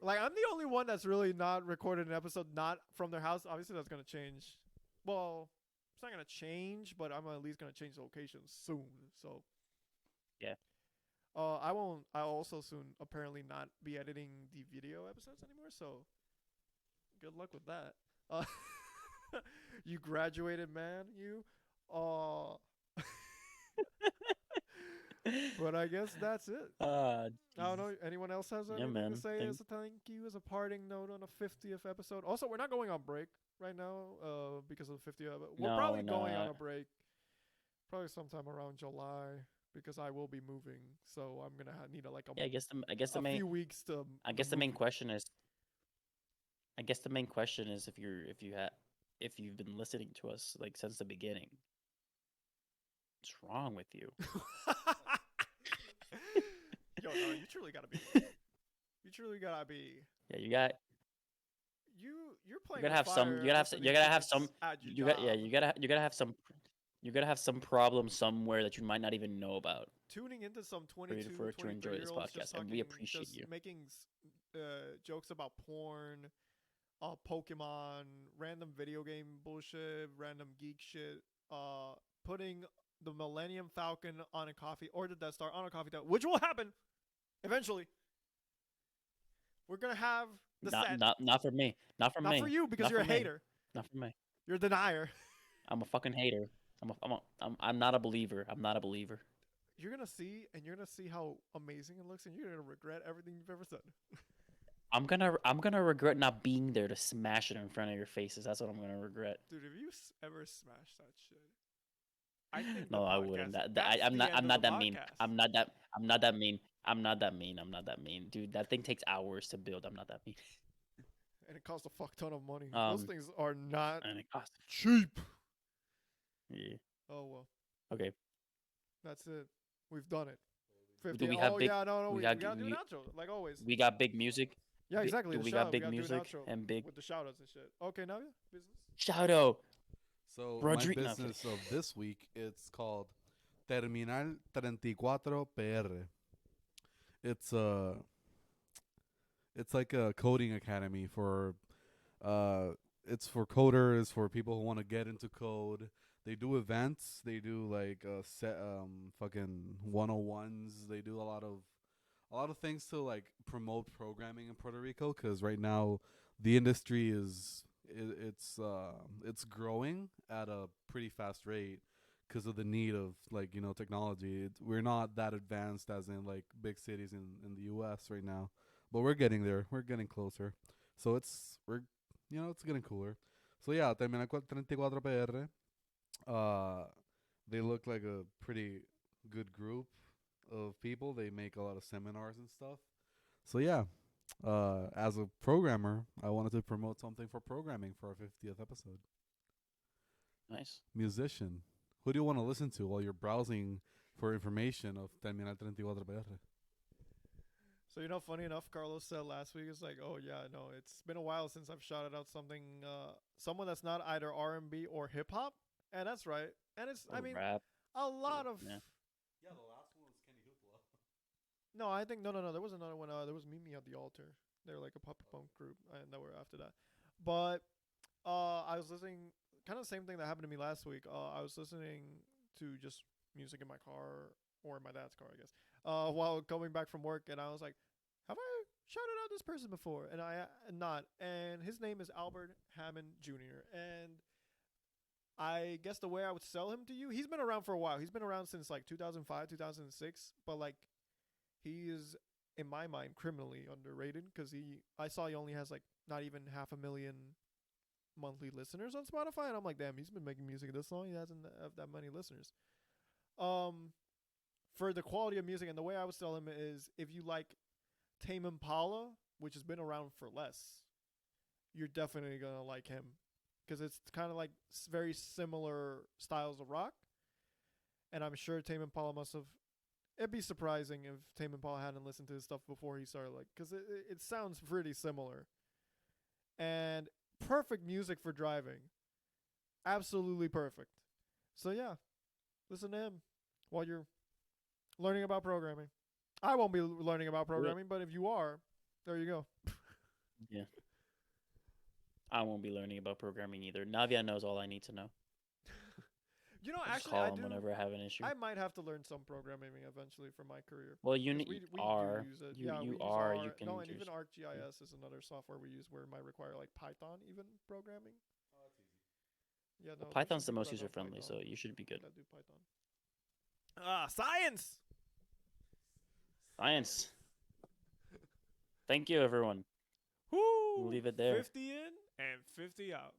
Like I'm the only one that's really not recorded an episode not from their house. Obviously, that's gonna change. Well, it's not gonna change, but I'm at least gonna change the location soon. So Yeah. I'll also soon apparently not be editing the video episodes anymore. So good luck with that. You graduated, man. You. But I guess that's it. I don't know. Anyone else has anything man. to say as a thank you, as a parting note on a 50th episode? Also, we're not going on break. right now because of the 50th. We're No, probably we're going on not. a break, probably sometime around July because I will be moving. So I'm gonna need Yeah, a few weeks to I the guess the main movie. question is if you've been listening to us like since the beginning. What's wrong with you? Yo, no, you truly gotta be. You truly gotta be. Yeah, you got You're you playing gotta with have some fire you listening gotta to have some this at your you got yeah job. you gotta have some you gotta have some problem somewhere that you might not even know about Tuning into some for you 22, to 23 enjoy this year olds just podcast, and we talking, appreciate just you. making jokes about porn, Pokemon, random video game bullshit, random geek shit, putting the Millennium Falcon on a coffee or the Death Star on a coffee table, which will happen eventually. We're gonna have the set. Not for me. Not for Not me. for you because Not you're for a me. hater. Not for me. You're a denier. I'm a fucking hater. I'm not a believer. I'm not a believer. You're gonna see, and you're gonna see how amazing it looks, and you're gonna regret everything you've ever said. I'm gonna regret not being there to smash it in front of your faces. That's what I'm gonna regret. Dude, if you ever smash that shit, I think the No, I wouldn't. podcast. That's I'm the not. end I'm of the not that mean. podcast. I'm not that. I'm not that mean. I'm not that mean. I'm not that mean, dude. That thing takes hours to build. I'm not that mean. And it costs a fuck ton of money. Those things are not And it costs. cheap. Yeah. Oh well, Okay. that's it. We've done it. Do 50. we have Oh big? yeah, no, We we got. gotta do an outro like always. We got big music. Yeah, exactly. Do The we shout got out. big We gotta music do an outro and big with the shout outs and shit. Okay, Navia, business. shout out? So my Rodri- no, business of this week, it's called Terminal 34 PR. It's it's like a coding academy for uh it's for coders, for people who want to get into code. They do events, they do like set fucking 101s. They do a lot of things to like promote programming in Puerto Rico, cuz right now the industry it's growing at a pretty fast rate because of the need of like technology. We're not that advanced as in like big cities in the U.S. right now, but we're getting there. We're getting closer. So it's getting cooler. So yeah, Terminal 34 PR. Uh, they look like a pretty good group of people. They make a lot of seminars and stuff. So yeah, as a programmer, I wanted to promote something for programming for our 50th episode. Nice. Musician. Who do you want to listen to while you're browsing for information of Terminal 34 PR? So funny enough, Carlos said last week, it's like, oh yeah, no, it's been a while since I've shouted out something, someone that's not either R&B or hip hop, and that's right. And it's, I Or mean, rap. a lot of. Yeah. Yeah, the last one was Kenny Hoopla. No, I think no. There was another one. There was Mimi at the altar. They were like a pop punk group, and that were after that. But I was listening, kind of the same thing that happened to me last week. I was listening to just music in my car or in my dad's car, I guess, while coming back from work, and I was like, have I shouted out this person before? And I not. And his name is Albert Hammond Jr. And I guess the way I would sell him to you, he's been around for a while. He's been around since like 2005, 2006, but like he is in my mind criminally underrated because I saw he only has like not even 500,000 monthly listeners on Spotify, and I'm like, damn, he's been making music this long. He doesn't have that many listeners. For the quality of music and the way I would sell him is if you like Tame Impala, which has been around for less, you're definitely gonna like him because it's kind of like very similar styles of rock. And I'm sure Tame Impala must have. It'd be surprising if Tame Impala hadn't listened to his stuff before he started, like, because it sounds pretty similar. And perfect music for driving, absolutely perfect. So yeah, listen to him while you're learning about programming. I won't be learning about programming, but if you are, there you go. Yeah. I won't be learning about programming either. Navia knows all I need to know. I just Actually, call I him do. whenever I have an issue. I might have to learn some programming eventually for my career. Well, you 'Cause need we do are use it. you Yeah, we you use are R. you can No, and just even ArcGIS is another software we use where it might require like Python even programming. Oh, that's easy. Yeah, no, well, we Python's should the do most prep user on friendly, so Python. you should be good. Gotta do Python. Science. Science. Thank you, everyone. Woo! We'll leave it there. 50 in and 50 out.